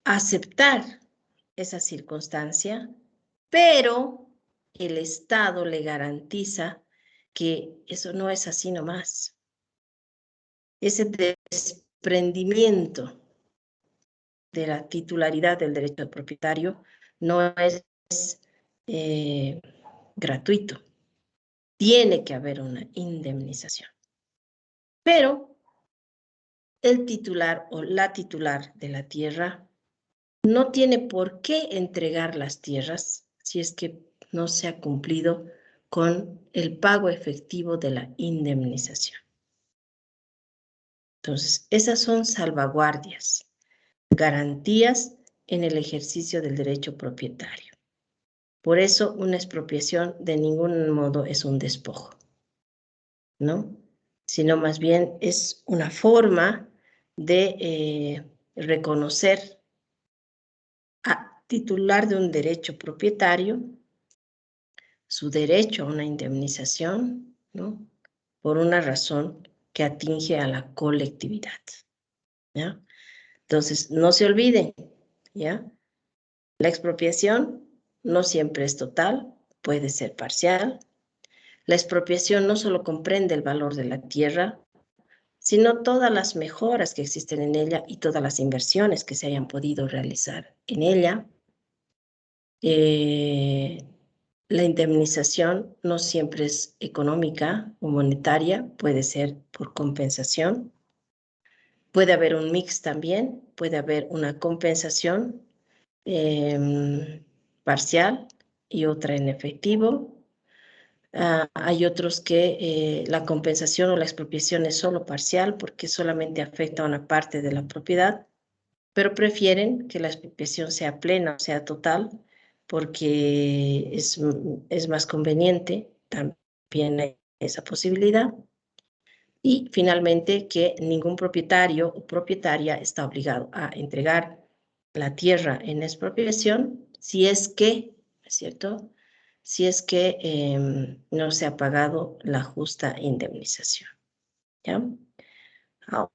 aceptar esa circunstancia, pero el Estado le garantiza que eso no es así nomás. Ese desprendimiento de la titularidad del derecho del propietario no es gratuito. Tiene que haber una indemnización. Pero el titular o la titular de la tierra no tiene por qué entregar las tierras si es que no se ha cumplido con el pago efectivo de la indemnización. Entonces, esas son salvaguardias, garantías en el ejercicio del derecho propietario. Por eso, una expropiación de ningún modo es un despojo, ¿no? Sino más bien es una forma de reconocer a titular de un derecho propietario su derecho a una indemnización, ¿no?, por una razón que atinge a la colectividad, ¿ya? Entonces, no se olviden, ¿ya? La expropiación no siempre es total, puede ser parcial. La expropiación no solo comprende el valor de la tierra, sino todas las mejoras que existen en ella y todas las inversiones que se hayan podido realizar en ella. La indemnización no siempre es económica o monetaria, puede ser por compensación. Puede haber un mix también, puede haber una compensación parcial y otra en efectivo. Hay otros que la compensación o la expropiación es solo parcial porque solamente afecta a una parte de la propiedad, pero prefieren que la expropiación sea plena, o sea total, porque es más conveniente. También hay esa posibilidad. Y finalmente, que ningún propietario o propietaria está obligado a entregar la tierra en expropiación si es que, ¿es cierto?, si es que no se ha pagado la justa indemnización, ¿ya? Ahora,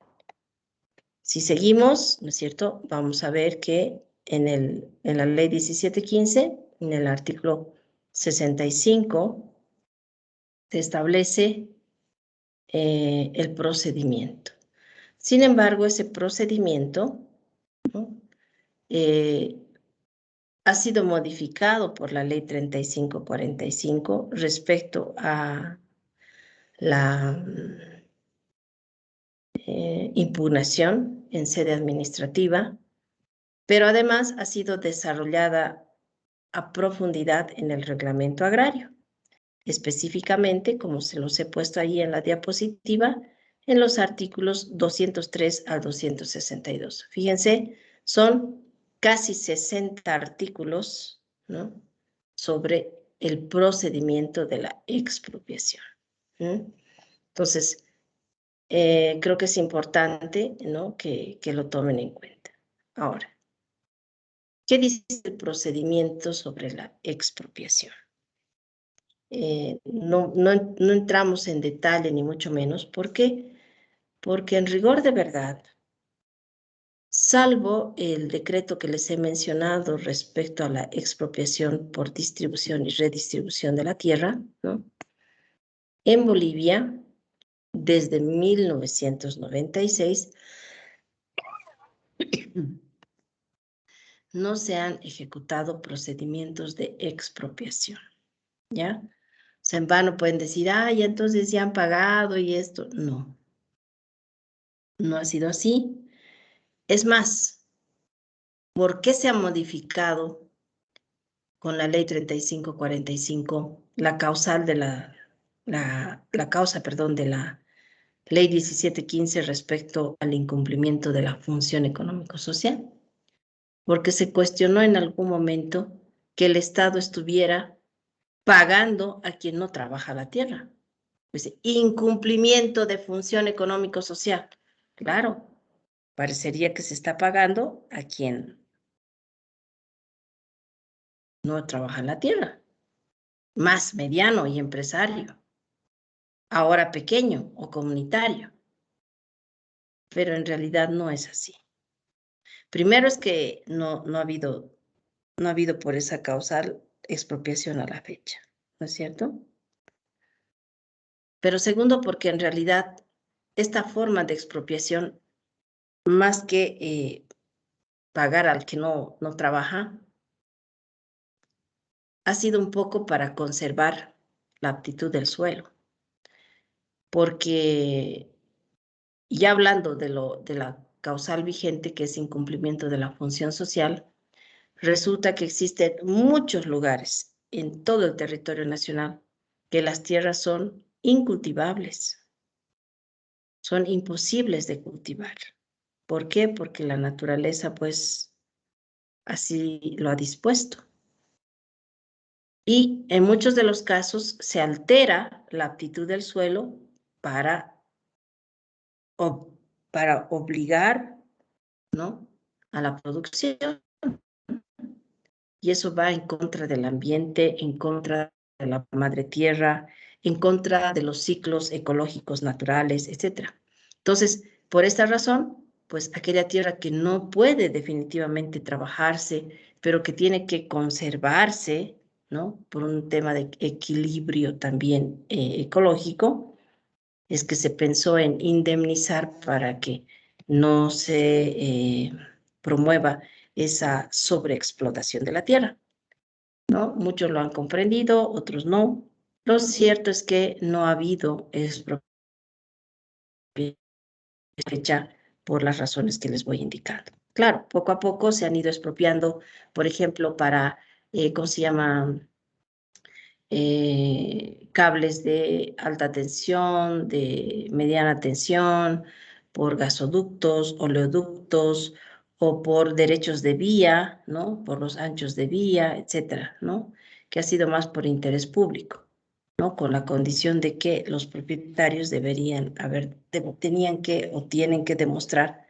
si seguimos, ¿no es cierto?, vamos a ver que en la ley 1715, en el artículo 65, se establece el procedimiento. Sin embargo, ese procedimiento, ¿no?, ha sido modificado por la ley 3545 respecto a la impugnación en sede administrativa, pero además ha sido desarrollada a profundidad en el reglamento agrario, específicamente, como se los he puesto ahí en la diapositiva, en los artículos 203 al 262. Fíjense, son casi 60 artículos, ¿no?, sobre el procedimiento de la expropiación. Entonces, creo que es importante, ¿no?, que lo tomen en cuenta. Ahora, ¿qué dice el procedimiento sobre la expropiación? no entramos en detalle ni mucho menos. ¿Por qué? Porque en rigor de verdad, salvo el decreto que les he mencionado respecto a la expropiación por distribución y redistribución de la tierra, ¿no? En Bolivia, desde 1996, no se han ejecutado procedimientos de expropiación, ¿ya? O sea, en vano pueden decir, ay, entonces ya han pagado y esto. No, no ha sido así. Es más, ¿por qué se ha modificado con la ley 3545 la causal de la causa, perdón, de la ley 1715 respecto al incumplimiento de la función económico-social? Porque se cuestionó en algún momento que el Estado estuviera pagando a quien no trabaja la tierra. Pues, incumplimiento de función económico-social. Claro, parecería que se está pagando a quien no trabaja la tierra, más mediano y empresario, ahora pequeño o comunitario, pero en realidad no es así. Primero es que no ha habido por esa causal expropiación a la fecha, ¿no es cierto? Pero segundo, porque en realidad esta forma de expropiación, más que pagar al que no trabaja, ha sido un poco para conservar la aptitud del suelo. Porque ya hablando de la causal vigente, que es incumplimiento de la función social, resulta que existen muchos lugares en todo el territorio nacional que las tierras son incultivables, son imposibles de cultivar. ¿Por qué? Porque la naturaleza, pues, así lo ha dispuesto. Y en muchos de los casos se altera la aptitud del suelo para obligar, ¿no?, a la producción. Y eso va en contra del ambiente, en contra de la madre tierra, en contra de los ciclos ecológicos naturales, etc. Entonces, por esta razón, pues aquella tierra que no puede definitivamente trabajarse, pero que tiene que conservarse, ¿no?, por un tema de equilibrio también ecológico, es que se pensó en indemnizar para que no se promueva esa sobreexplotación de la tierra, ¿no? Muchos lo han comprendido, otros no. Lo cierto es que no ha habido expropiación por las razones que les voy indicando. Claro, poco a poco se han ido expropiando, por ejemplo, para, ¿cómo se llama?, cables de alta tensión, de mediana tensión, por gasoductos, oleoductos o por derechos de vía, ¿no?, por los anchos de vía, etcétera, ¿no?, que ha sido más por interés público, ¿no?, con la condición de que los propietarios tenían que o tienen que demostrar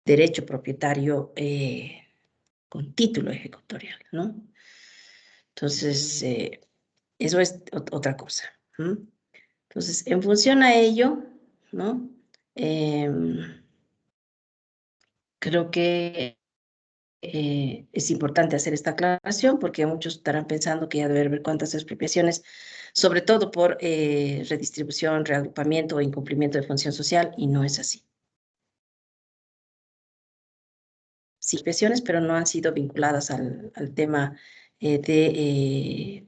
derecho propietario con título ejecutorial, ¿no? Entonces, eso es otra cosa. Entonces, en función a ello, ¿no?, creo que es importante hacer esta aclaración porque muchos estarán pensando que ya debe haber cuántas expropiaciones, sobre todo por redistribución, reagrupamiento o incumplimiento de función social, y no es así. Sí, expropiaciones, pero no han sido vinculadas al tema de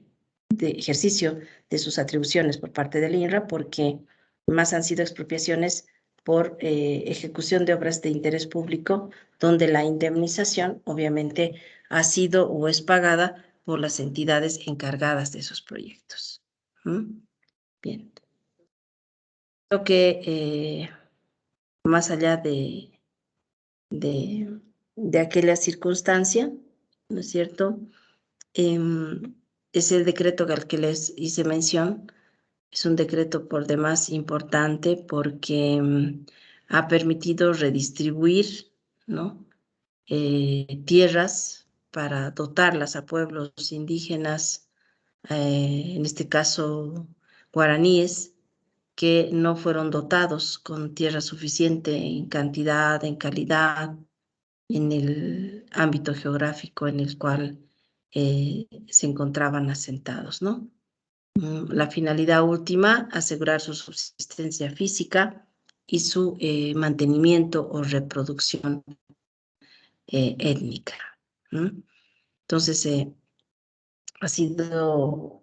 ejercicio de sus atribuciones por parte del INRA, porque más han sido expropiaciones por ejecución de obras de interés público, donde la indemnización obviamente ha sido o es pagada por las entidades encargadas de esos proyectos. Bien. Creo que más allá de aquella circunstancia, ¿no es cierto?, es el decreto al que les hice mención. Es un decreto por demás importante porque ha permitido redistribuir, ¿no?, tierras para dotarlas a pueblos indígenas en este caso guaraníes, que no fueron dotados con tierra suficiente en cantidad, en calidad, en el ámbito geográfico en el cual se encontraban asentados, ¿no? La finalidad última, asegurar su subsistencia física y su mantenimiento o reproducción étnica. Entonces, ha sido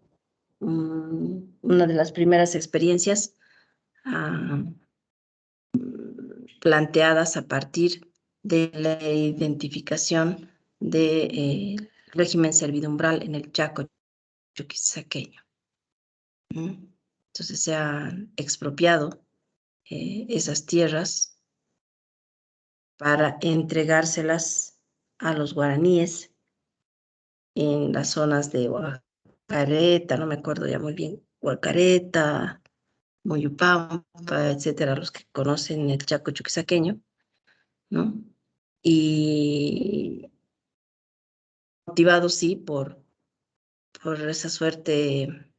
una de las primeras experiencias planteadas a partir de la identificación del régimen servidumbral en el Chaco chuquisaqueño. Entonces se han expropiado esas tierras para entregárselas a los guaraníes en las zonas de Huacareta, no me acuerdo ya muy bien, Huacareta, Moyupampa, etcétera, los que conocen el Chaco chuquisaqueño, ¿no? Y motivado, sí, por esa suerte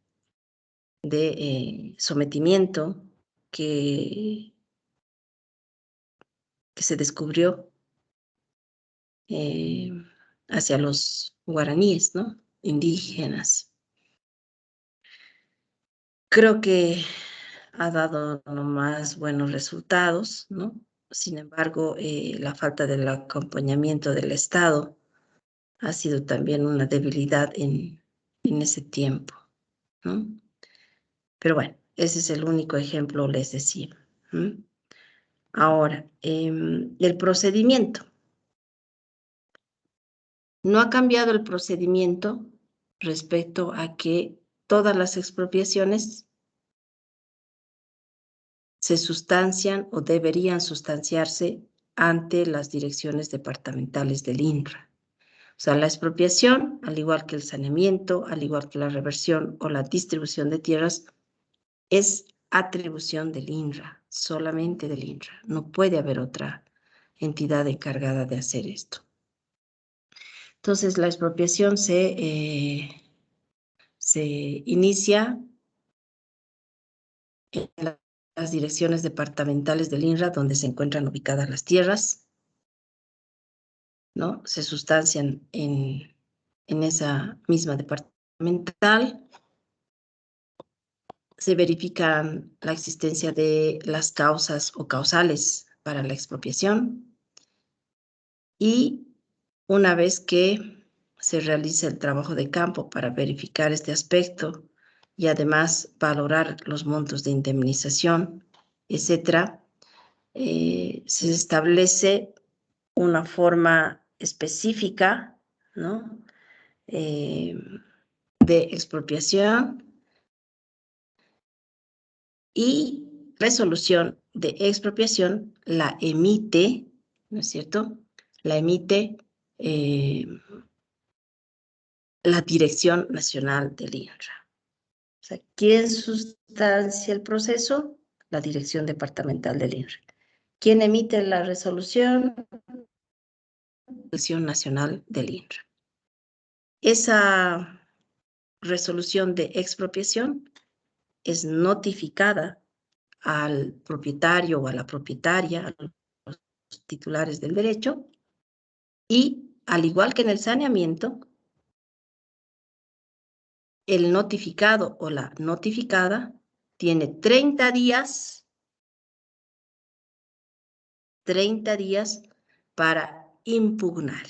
de sometimiento que se descubrió hacia los guaraníes, ¿no? Indígenas. Creo que ha dado nomás buenos resultados, ¿no? Sin embargo, la falta del acompañamiento del Estado ha sido también una debilidad en ese tiempo, ¿no? Pero bueno, ese es el único ejemplo, les decía. Ahora, el procedimiento. No ha cambiado el procedimiento respecto a que todas las expropiaciones se sustancian o deberían sustanciarse ante las direcciones departamentales del INRA. O sea, la expropiación, al igual que el saneamiento, al igual que la reversión o la distribución de tierras, es atribución del INRA, solamente del INRA. No puede haber otra entidad encargada de hacer esto. Entonces, la expropiación se inicia en las direcciones departamentales del INRA, donde se encuentran ubicadas las tierras, ¿no? Se sustancian en esa misma departamental. Se verifica la existencia de las causas o causales para la expropiación. Y una vez que se realiza el trabajo de campo para verificar este aspecto y además valorar los montos de indemnización, etcétera, se establece una forma específica, ¿no? De expropiación y resolución de expropiación la emite, ¿no es cierto? La emite la Dirección Nacional del INRA. O sea, ¿quién sustancia el proceso? La Dirección Departamental del INRA. ¿Quién emite la resolución? La Dirección Nacional del INRA. Esa resolución de expropiación es notificada al propietario o a la propietaria, a los titulares del derecho, y al igual que en el saneamiento, el notificado o la notificada tiene 30 días para impugnar.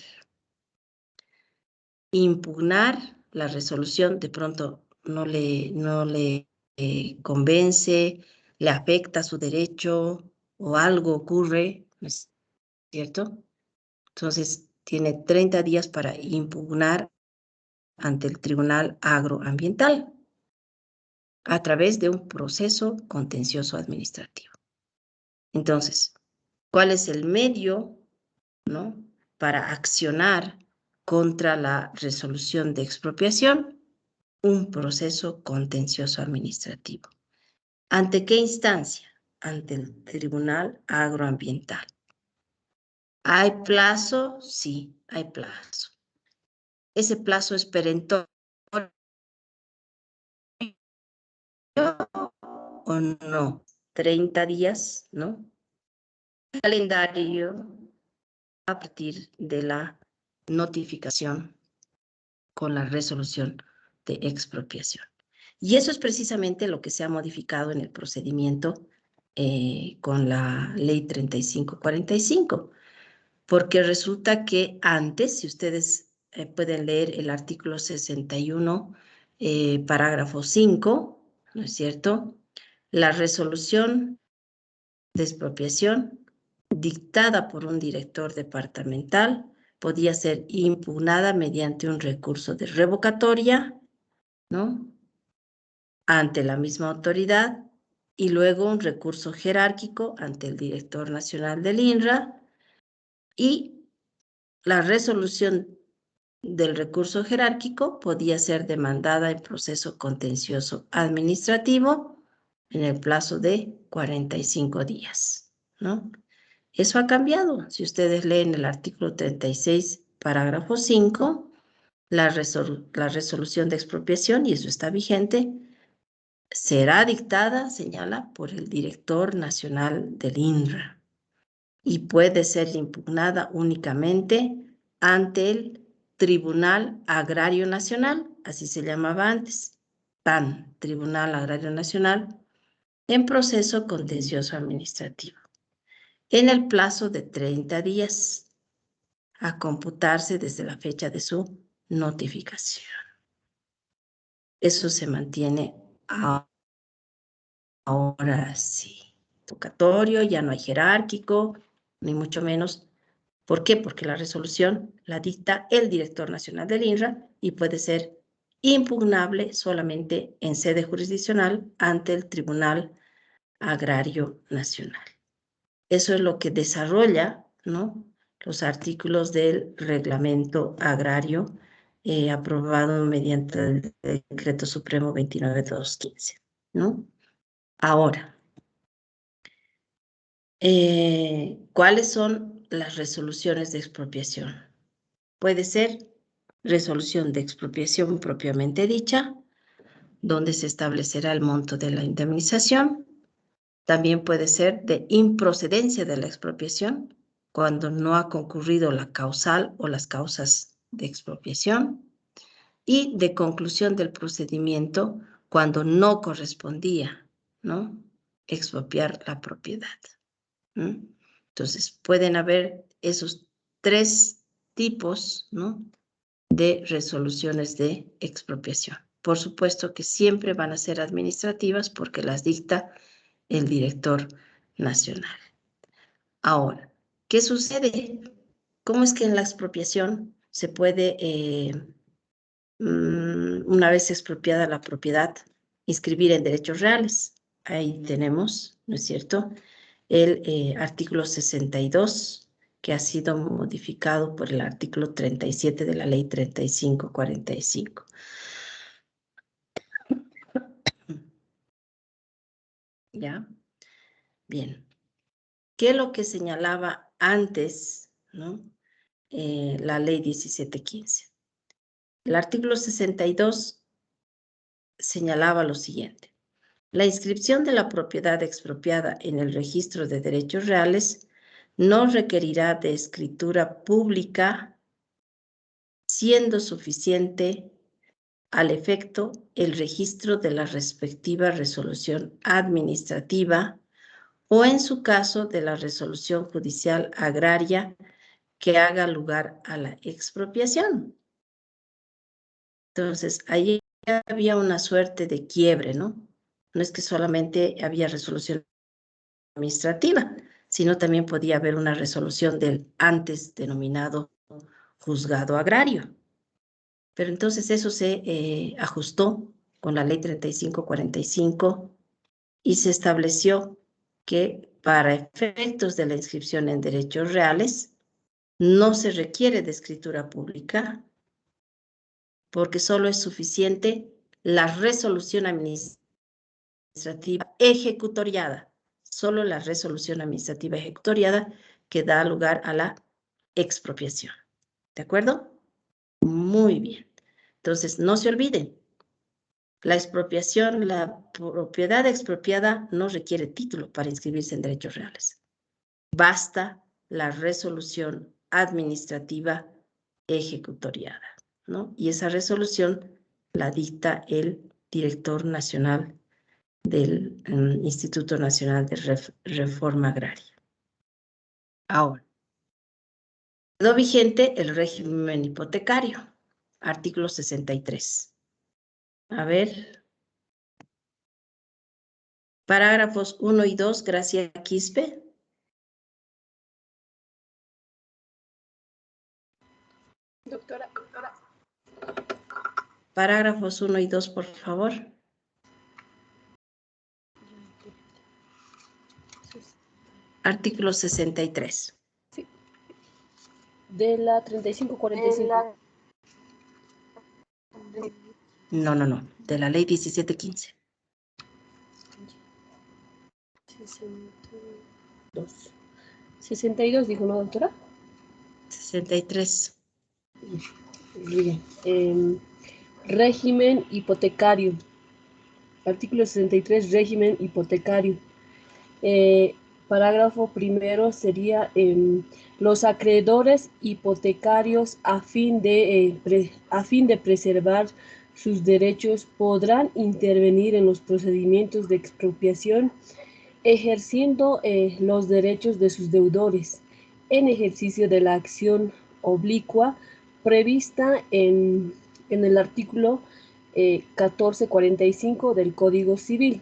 Impugnar la resolución, de pronto no le convence, le afecta su derecho o algo ocurre, ¿no es cierto? Entonces, tiene 30 días para impugnar ante el Tribunal Agroambiental a través de un proceso contencioso administrativo. Entonces, ¿cuál es el medio, ¿no?, para accionar contra la resolución de expropiación? Un proceso contencioso administrativo. ¿Ante qué instancia? Ante el Tribunal Agroambiental. ¿Hay plazo? Sí, hay plazo. Ese plazo es perentorio o no 30 días, ¿no? Calendario a partir de la notificación con la resolución de expropiación. Y eso es precisamente lo que se ha modificado en el procedimiento con la ley 3545, porque resulta que antes, si ustedes pueden leer el artículo 61, parágrafo 5, ¿no es cierto? La resolución de expropiación dictada por un director departamental podía ser impugnada mediante un recurso de revocatoria, ¿no? Ante la misma autoridad y luego un recurso jerárquico ante el director nacional del INRA y la resolución del recurso jerárquico podía ser demandada en proceso contencioso administrativo en el plazo de 45 días, ¿no? Eso ha cambiado. Si ustedes leen el artículo 36, parágrafo 5, la resolución de expropiación, y eso está vigente, será dictada, señala, por el director nacional del INRA y puede ser impugnada únicamente ante el Tribunal Agrario Nacional, así se llamaba antes, TAN, Tribunal Agrario Nacional, en proceso contencioso administrativo, en el plazo de 30 días, a computarse desde la fecha de su notificación. Eso se mantiene ahora sí. Revocatorio, ya no hay jerárquico, ni mucho menos. ¿Por qué? Porque la resolución la dicta el director nacional del INRA y puede ser impugnable solamente en sede jurisdiccional ante el Tribunal Agrario Nacional. Eso es lo que desarrolla, ¿no?, los artículos del reglamento agrario aprobado mediante el Decreto Supremo 29.215, ¿no? Ahora, ¿cuáles son las resoluciones de expropiación? Puede ser resolución de expropiación propiamente dicha, donde se establecerá el monto de la indemnización. También puede ser de improcedencia de la expropiación, cuando no ha concurrido la causal o las causas de expropiación. Y de conclusión del procedimiento, cuando no correspondía, ¿no?, expropiar la propiedad. Entonces, pueden haber esos 3 tipos, ¿no?, de resoluciones de expropiación. Por supuesto que siempre van a ser administrativas porque las dicta el director nacional. Ahora, ¿qué sucede? ¿Cómo es que en la expropiación se puede, una vez expropiada la propiedad, inscribir en derechos reales? Ahí tenemos, ¿no es cierto?, el artículo 62, que ha sido modificado por el artículo 37 de la ley 3545. ¿Ya? Bien. ¿Qué es lo que señalaba antes, ¿no?, la ley 1715? El artículo 62 señalaba lo siguiente: la inscripción de la propiedad expropiada en el registro de derechos reales no requerirá de escritura pública, siendo suficiente al efecto el registro de la respectiva resolución administrativa o, en su caso, de la resolución judicial agraria que haga lugar a la expropiación. Entonces, ahí había una suerte de quiebre, ¿no? No es que solamente había resolución administrativa, sino también podía haber una resolución del antes denominado juzgado agrario. Pero entonces eso se ajustó con la ley 3545 y se estableció que para efectos de la inscripción en derechos reales no se requiere de escritura pública, porque solo es suficiente la resolución administrativa ejecutoriada, solo la resolución administrativa ejecutoriada que da lugar a la expropiación. ¿De acuerdo? Muy bien. Entonces, no se olviden, La expropiación, la propiedad expropiada no requiere título para inscribirse en derechos reales. Basta la resolución administrativa ejecutoriada, ¿no? Y esa resolución la dicta el director nacional del Instituto Nacional de Reforma Agraria. Ahora, quedó vigente el régimen hipotecario, artículo 63. A ver. Parágrafos 1 y 2, Gracia Quispe. Doctora. Parágrafos 1 y 2, por favor. Artículo 63. Sí. De la 3545. No. De la ley 1715. 62 dijo, ¿no, doctora? 63. Bien. Régimen hipotecario. Artículo 63, régimen hipotecario. Parágrafo primero sería los acreedores hipotecarios a fin de preservar sus derechos podrán intervenir en los procedimientos de expropiación ejerciendo los derechos de sus deudores en ejercicio de la acción oblicua prevista en el artículo 1445 del Código Civil.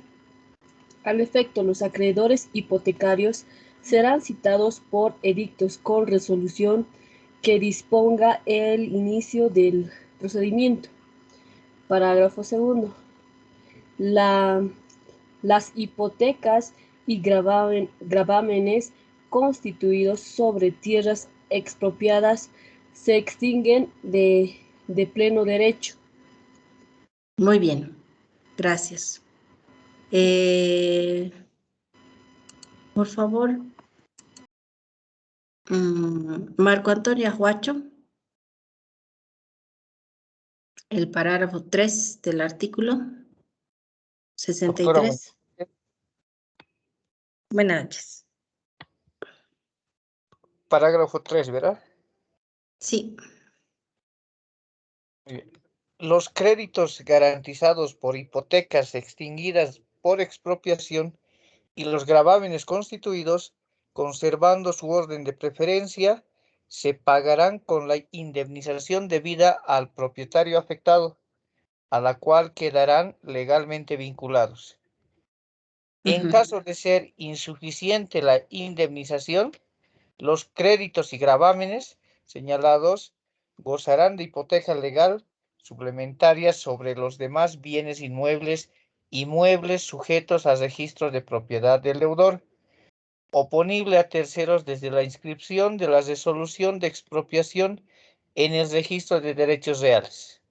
Al efecto, los acreedores hipotecarios serán citados por edictos con resolución que disponga el inicio del procedimiento. Parágrafo segundo. Las hipotecas y gravámenes constituidos sobre tierras expropiadas se extinguen de pleno derecho. Muy bien, gracias. Por favor, Marco Antonio Ajuacho, el parágrafo 3 del artículo 63. Buenas noches. Parágrafo 3, ¿verdad? Sí. Los créditos garantizados por hipotecas extinguidas por expropiación y los gravámenes constituidos, conservando su orden de preferencia, se pagarán con la indemnización debida al propietario afectado, a la cual quedarán legalmente vinculados. En caso de ser insuficiente la indemnización, los créditos y gravámenes señalados gozarán de hipoteca legal suplementaria sobre los demás bienes inmuebles y muebles sujetos a registro de propiedad del deudor, oponible a terceros desde la inscripción de la resolución de expropiación en el registro de derechos reales.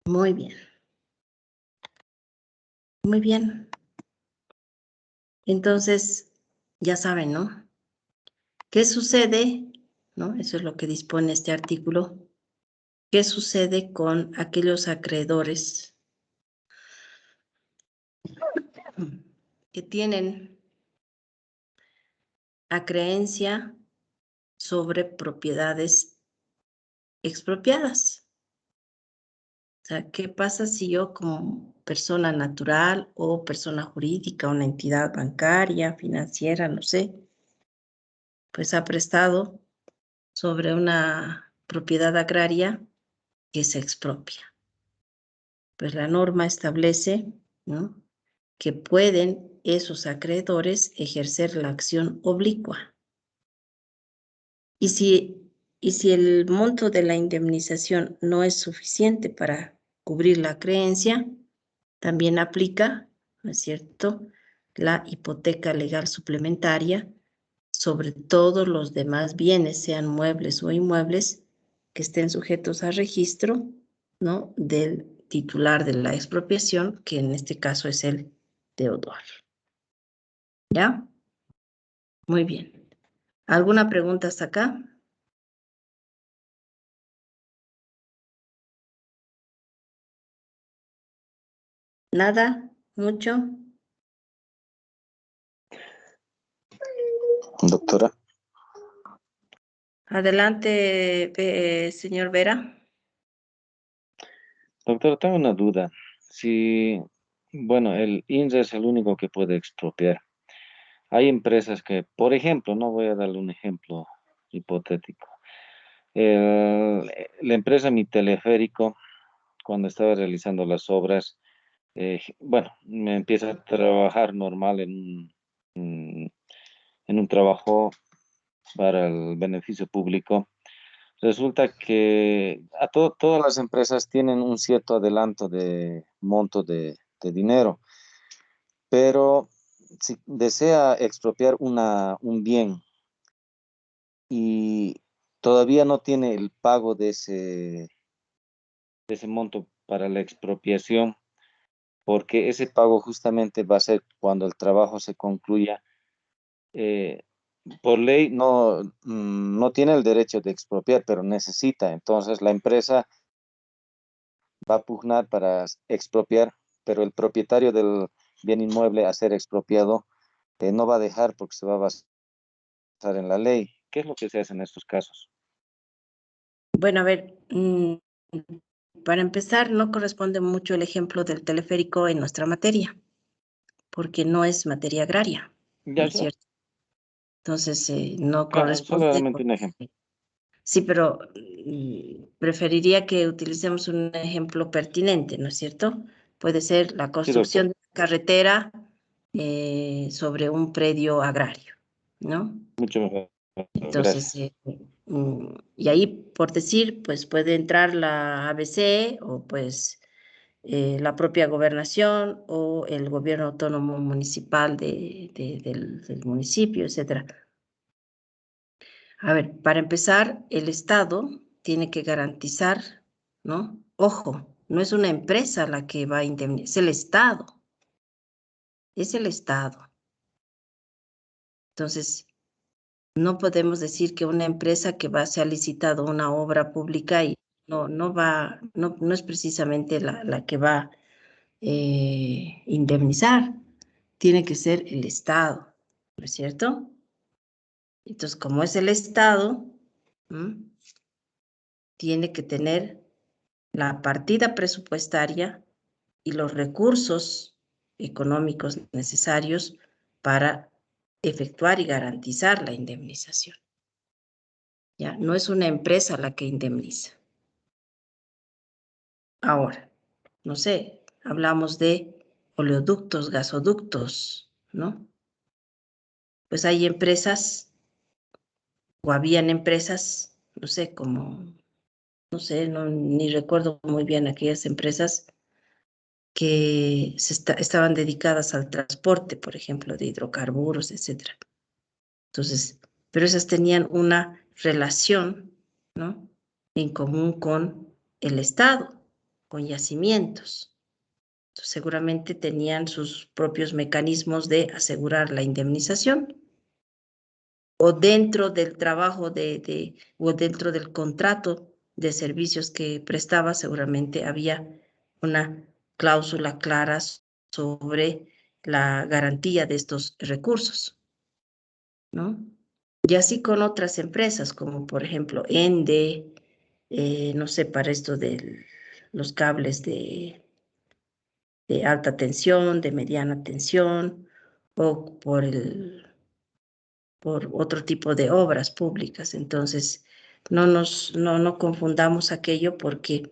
Muy bien. Muy bien. Entonces, ya saben, ¿no? ¿Qué sucede? ¿No? Eso es lo que dispone este artículo. ¿Qué sucede con aquellos acreedores que tienen acreencia sobre propiedades expropiadas? O sea, ¿qué pasa si yo como persona natural o persona jurídica, una entidad bancaria, financiera, no sé, pues ha prestado sobre una propiedad agraria que se expropia? Pues la norma establece, ¿no?, que pueden esos acreedores ejercer la acción oblicua. Y si el monto de la indemnización no es suficiente para cubrir la creencia, también aplica, ¿no es cierto?, la hipoteca legal suplementaria sobre todos los demás bienes, sean muebles o inmuebles, que estén sujetos a registro, ¿no?, del titular de la expropiación, que en este caso es el deudor. ¿Ya? Muy bien. ¿Alguna pregunta hasta acá? Nada, mucho. Doctora. Adelante, señor Vera. Doctora, tengo una duda. Si, bueno, el INSS es el único que puede expropiar. Hay empresas que, por ejemplo, no voy a darle un ejemplo hipotético. La empresa Mi Teleférico, cuando estaba realizando las obras, bueno, me empieza a trabajar normal en un trabajo para el beneficio público. Resulta que todas las empresas tienen un cierto adelanto de monto de dinero, pero si desea expropiar un bien y todavía no tiene el pago de ese monto para la expropiación, porque ese pago justamente va a ser cuando el trabajo se concluya. Por ley no tiene el derecho de expropiar, pero necesita. Entonces la empresa va a pugnar para expropiar, pero el propietario del bien inmueble a ser expropiado no va a dejar porque se va a basar en la ley. ¿Qué es lo que se hace en estos casos? Bueno, a ver, para empezar, no corresponde mucho el ejemplo del teleférico en nuestra materia, porque no es materia agraria, ¿no es cierto? Entonces, no corresponde. Solamente un ejemplo. Sí, pero preferiría que utilicemos un ejemplo pertinente, ¿no es cierto? Puede ser la construcción de una carretera sobre un predio agrario, ¿no? Mucho mejor. Entonces, y ahí, por decir, pues puede entrar la ABC o pues la propia gobernación o el gobierno autónomo municipal del municipio, etcétera. A ver, para empezar, el Estado tiene que garantizar, ¿no? Ojo, no es una empresa la que va a indemnizar, es el Estado. Es el Estado. Entonces, no podemos decir que una empresa que se ha licitado una obra pública y no es precisamente la que va a indemnizar. Tiene que ser el Estado, ¿no es cierto? Entonces, como es el Estado, tiene que tener la partida presupuestaria y los recursos económicos necesarios para efectuar y garantizar la indemnización. Ya, no es una empresa la que indemniza. Ahora, no sé, hablamos de oleoductos, gasoductos, ¿no? Pues hay empresas, o habían empresas, no sé, como, no sé, ni recuerdo muy bien aquellas empresas que estaban dedicadas al transporte, por ejemplo, de hidrocarburos, etc. Entonces, pero esas tenían una relación, ¿no?, en común con el Estado, con yacimientos. Entonces, seguramente tenían sus propios mecanismos de asegurar la indemnización, o dentro del trabajo o dentro del contrato de servicios que prestaba, seguramente había una cláusula clara sobre la garantía de estos recursos, ¿no? Y así con otras empresas, como por ejemplo ENDE, no sé, para esto de los cables de alta tensión, de mediana tensión, o por otro tipo de obras públicas. Entonces, no confundamos aquello porque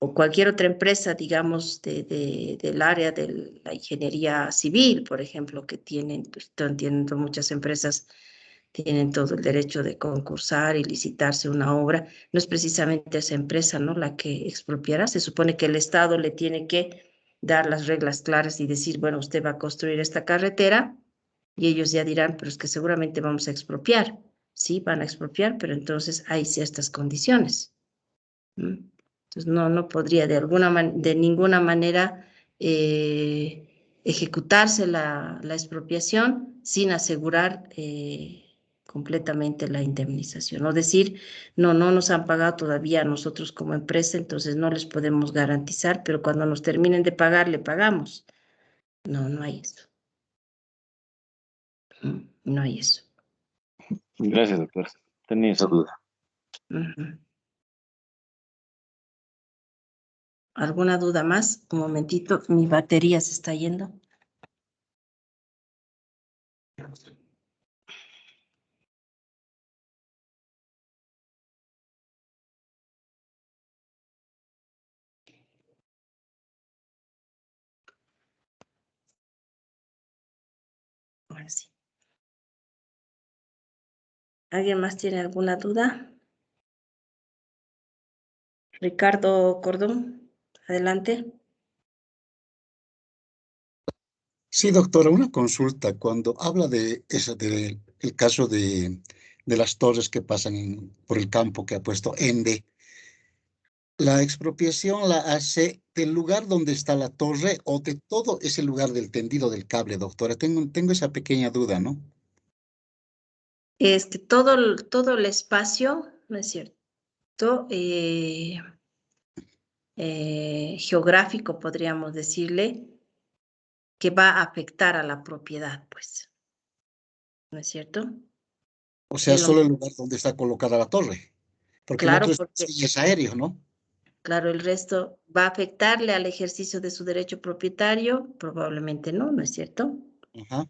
o cualquier otra empresa, digamos, del área de la ingeniería civil, por ejemplo, que tienen, pues, entiendo, muchas empresas tienen todo el derecho de concursar y licitarse una obra. No es precisamente esa empresa, ¿no?, la que expropiará. Se supone que el Estado le tiene que dar las reglas claras y decir, bueno, usted va a construir esta carretera, y ellos ya dirán, pero es que seguramente vamos a expropiar. Sí, van a expropiar, pero entonces hay ciertas condiciones. Entonces, no podría de ninguna manera ejecutarse la expropiación sin asegurar completamente la indemnización. O decir, no nos han pagado todavía a nosotros como empresa, entonces no les podemos garantizar, pero cuando nos terminen de pagar, le pagamos. No hay eso. No hay eso. Gracias, doctor. Tenía esa duda. Ujú. ¿Alguna duda más? Un momentito, mi batería se está yendo. Ahora sí. ¿Alguien más tiene alguna duda? Ricardo Cordón, adelante. Sí, doctora, una consulta. Cuando habla de el caso de las torres que pasan por el campo que ha puesto ENDE, ¿la expropiación la hace del lugar donde está la torre o de todo ese lugar del tendido del cable, doctora? Tengo esa pequeña duda, ¿no? Todo el espacio, ¿no es cierto? Geográfico, podríamos decirle, que va a afectar a la propiedad, pues, ¿no es cierto? O sea, En lo- solo el lugar donde está colocada la torre, porque el claro, otro porque, sí es aéreo, ¿no? claro, el resto va a afectarle al ejercicio de su derecho propietario, probablemente no es cierto? Ajá.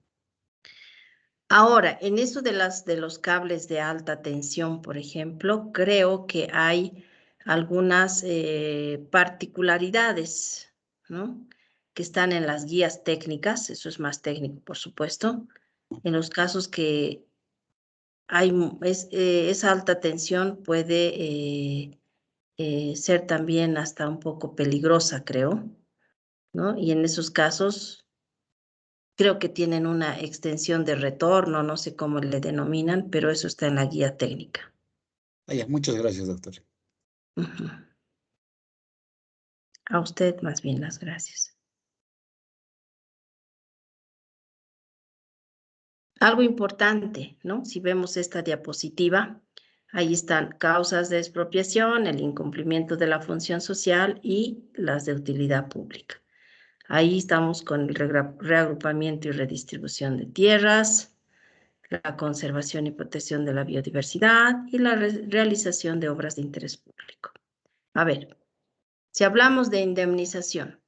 Ahora, en eso de los cables de alta tensión, por ejemplo, creo que hay algunas particularidades, ¿no? Que están en las guías técnicas, eso es más técnico, por supuesto, en los casos que esa alta tensión puede ser también hasta un poco peligrosa, creo, ¿no? Y en esos casos creo que tienen una extensión de retorno, no sé cómo le denominan, pero eso está en la guía técnica. Muchas gracias, doctor. Ujú. A usted más bien las gracias. Algo importante, ¿no? Si vemos esta diapositiva, ahí están causas de expropiación, el incumplimiento de la función social y las de utilidad pública. Ahí estamos con el reagrupamiento y redistribución de tierras, la conservación y protección de la biodiversidad y la realización de obras de interés público. A ver, si hablamos de indemnización,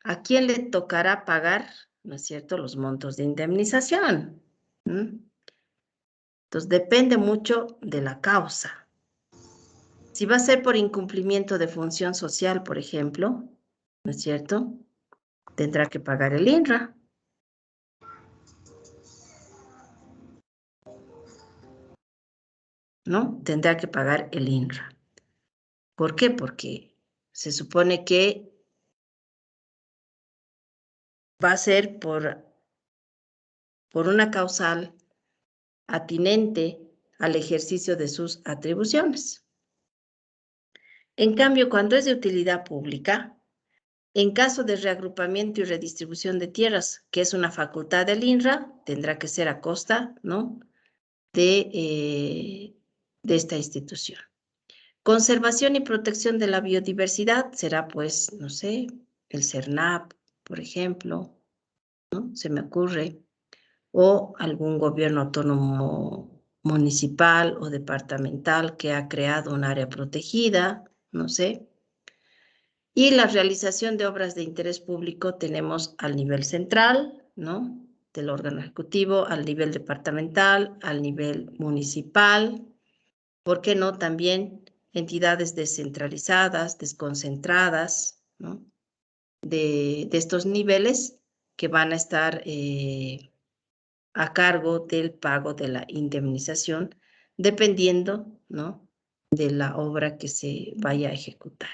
¿a quién le tocará pagar, no es cierto, los montos de indemnización? Entonces, depende mucho de la causa. Si va a ser por incumplimiento de función social, por ejemplo, ¿no es cierto? Tendrá que pagar el INRA. ¿No? Tendrá que pagar el INRA. ¿Por qué? Porque se supone que va a ser por una causal atinente al ejercicio de sus atribuciones. En cambio, cuando es de utilidad pública, en caso de reagrupamiento y redistribución de tierras, que es una facultad del INRA, tendrá que ser a costa, ¿no?, de esta institución. Conservación y protección de la biodiversidad será, pues, no sé, el CERNAP, por ejemplo, ¿no? Se me ocurre, o algún gobierno autónomo municipal o departamental que ha creado un área protegida, no sé. Y la realización de obras de interés público tenemos al nivel central, ¿no?, del órgano ejecutivo, al nivel departamental, al nivel municipal, ¿por qué no también entidades descentralizadas, desconcentradas, ¿no?, de estos niveles que van a estar a cargo del pago de la indemnización, dependiendo, ¿no?, de la obra que se vaya a ejecutar.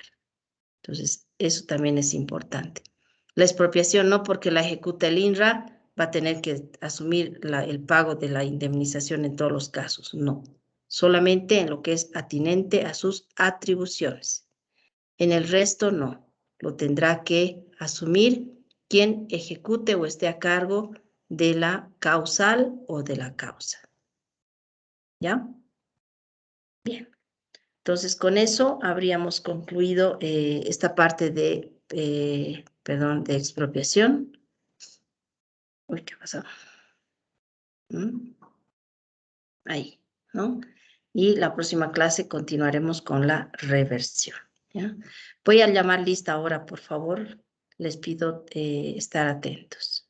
Entonces, eso también es importante. La expropiación no porque la ejecuta el INRA va a tener que asumir el pago de la indemnización en todos los casos, no. Solamente en lo que es atinente a sus atribuciones. En el resto, no. Lo tendrá que asumir quien ejecute o esté a cargo de la causal o de la causa. ¿Ya? Bien. Entonces, con eso habríamos concluido esta parte de, perdón, de expropiación. Uy, ¿qué pasó? Ahí, ¿no? Y la próxima clase continuaremos con la reversión, ¿ya? Voy a llamar lista ahora, por favor. Les pido estar atentos.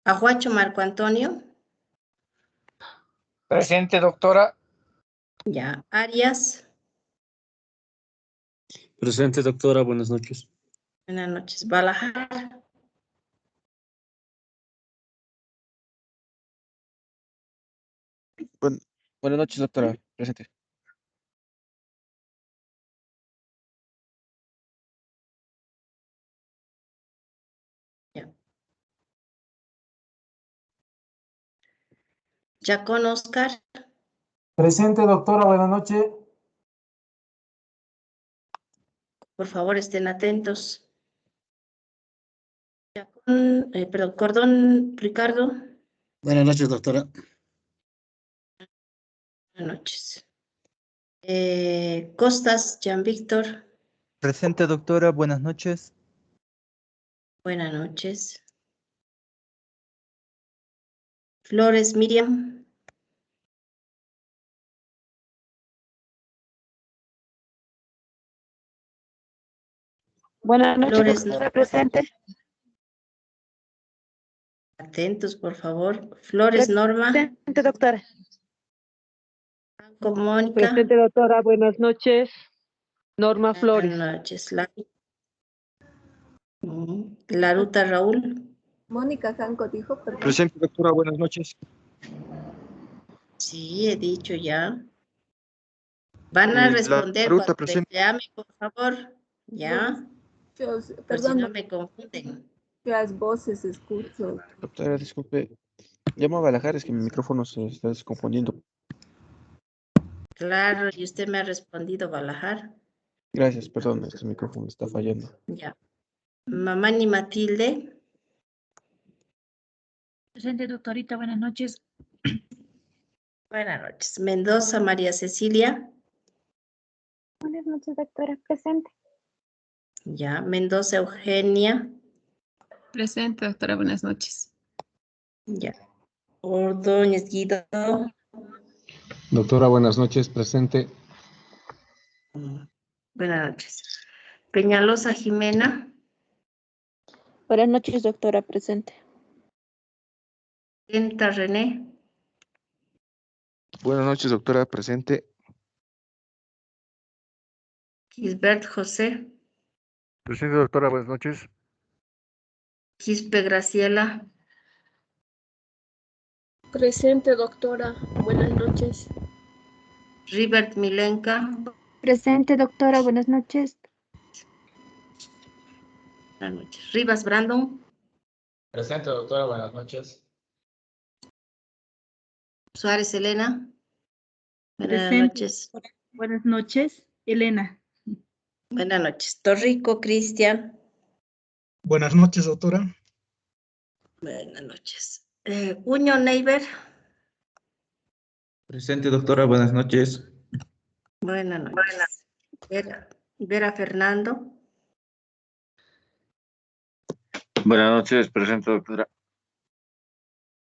Ajuacho Marco Antonio. Presente, doctora. Ya. Arias. Presente, doctora. Buenas noches. Buenas noches. Balajar. Buenas noches, doctora. Presente. Ya. Chacón Oscar. Presente, doctora. Buenas noches. Por favor, estén atentos. Perdón, Cordón Ricardo. Buenas noches, doctora. Buenas noches. Costas Jean Víctor. Presente, doctora. Buenas noches. Buenas noches. Flores Miriam. Buenas noches, Flores, doctora. Presente. Atentos, por favor. Flores Norma. Presente, doctora. Franco Mónica. Presente, doctora. Buenas noches. Norma Flores. Buenas noches. Laruta Raúl. Mónica Janco dijo, perdón. Presente, doctora. Buenas noches. Sí, he dicho ya. Van a responder Laruta, cuando presente. les llame, por favor. Ya. Por si Perdón, no me confunden. las voces escucho. Doctora, disculpe. Llamo a Balajar, es que mi micrófono se está descomponiendo. Claro, y usted me ha respondido, Balajar. Gracias, perdón, es que el micrófono está fallando. Ya. Mamá ni Matilde. Presente, doctorita. Buenas noches. Buenas noches. Mendoza María Cecilia. Buenas noches, doctora. Presente. Ya. Mendoza Eugenia. Presente, doctora. Buenas noches. Ya. Ordóñez Guido. Doctora, buenas noches. Presente. Buenas noches. Peñalosa Jimena. Buenas noches, doctora. Presente. Enta René. Buenas noches, doctora. Presente. Gisbert José. Presente, doctora. Buenas noches. Quispe Graciela. Presente, doctora. Buenas noches. Ribert Milenka. Presente, doctora. Buenas noches. Buenas noches. Rivas Brandon. Presente, doctora. Buenas noches. Suárez Elena. Buenas Presente. noches. Buenas noches, Elena. Buenas noches. Torrico Cristian. Buenas noches, doctora. Buenas noches. Uño Neighbor. Presente, doctora. Buenas noches. Buenas noches. Vera Fernando. Buenas noches, presente, doctora.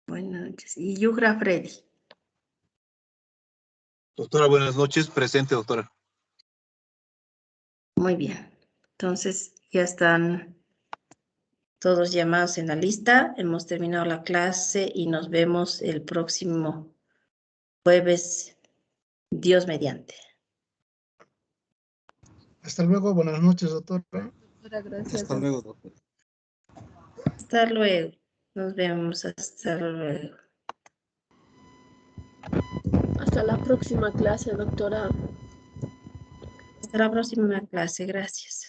Buenas noches. Y Yugra Freddy. Doctora, buenas noches. Presente, doctora. Muy bien. Entonces, ya están todos llamados en la lista. Hemos terminado la clase y nos vemos el próximo jueves, Dios mediante. Hasta luego, buenas noches, doctora. Gracias. Hasta luego, doctor. Hasta luego. Nos vemos. Hasta luego. Hasta la próxima clase, doctora. Hasta la próxima clase. Gracias.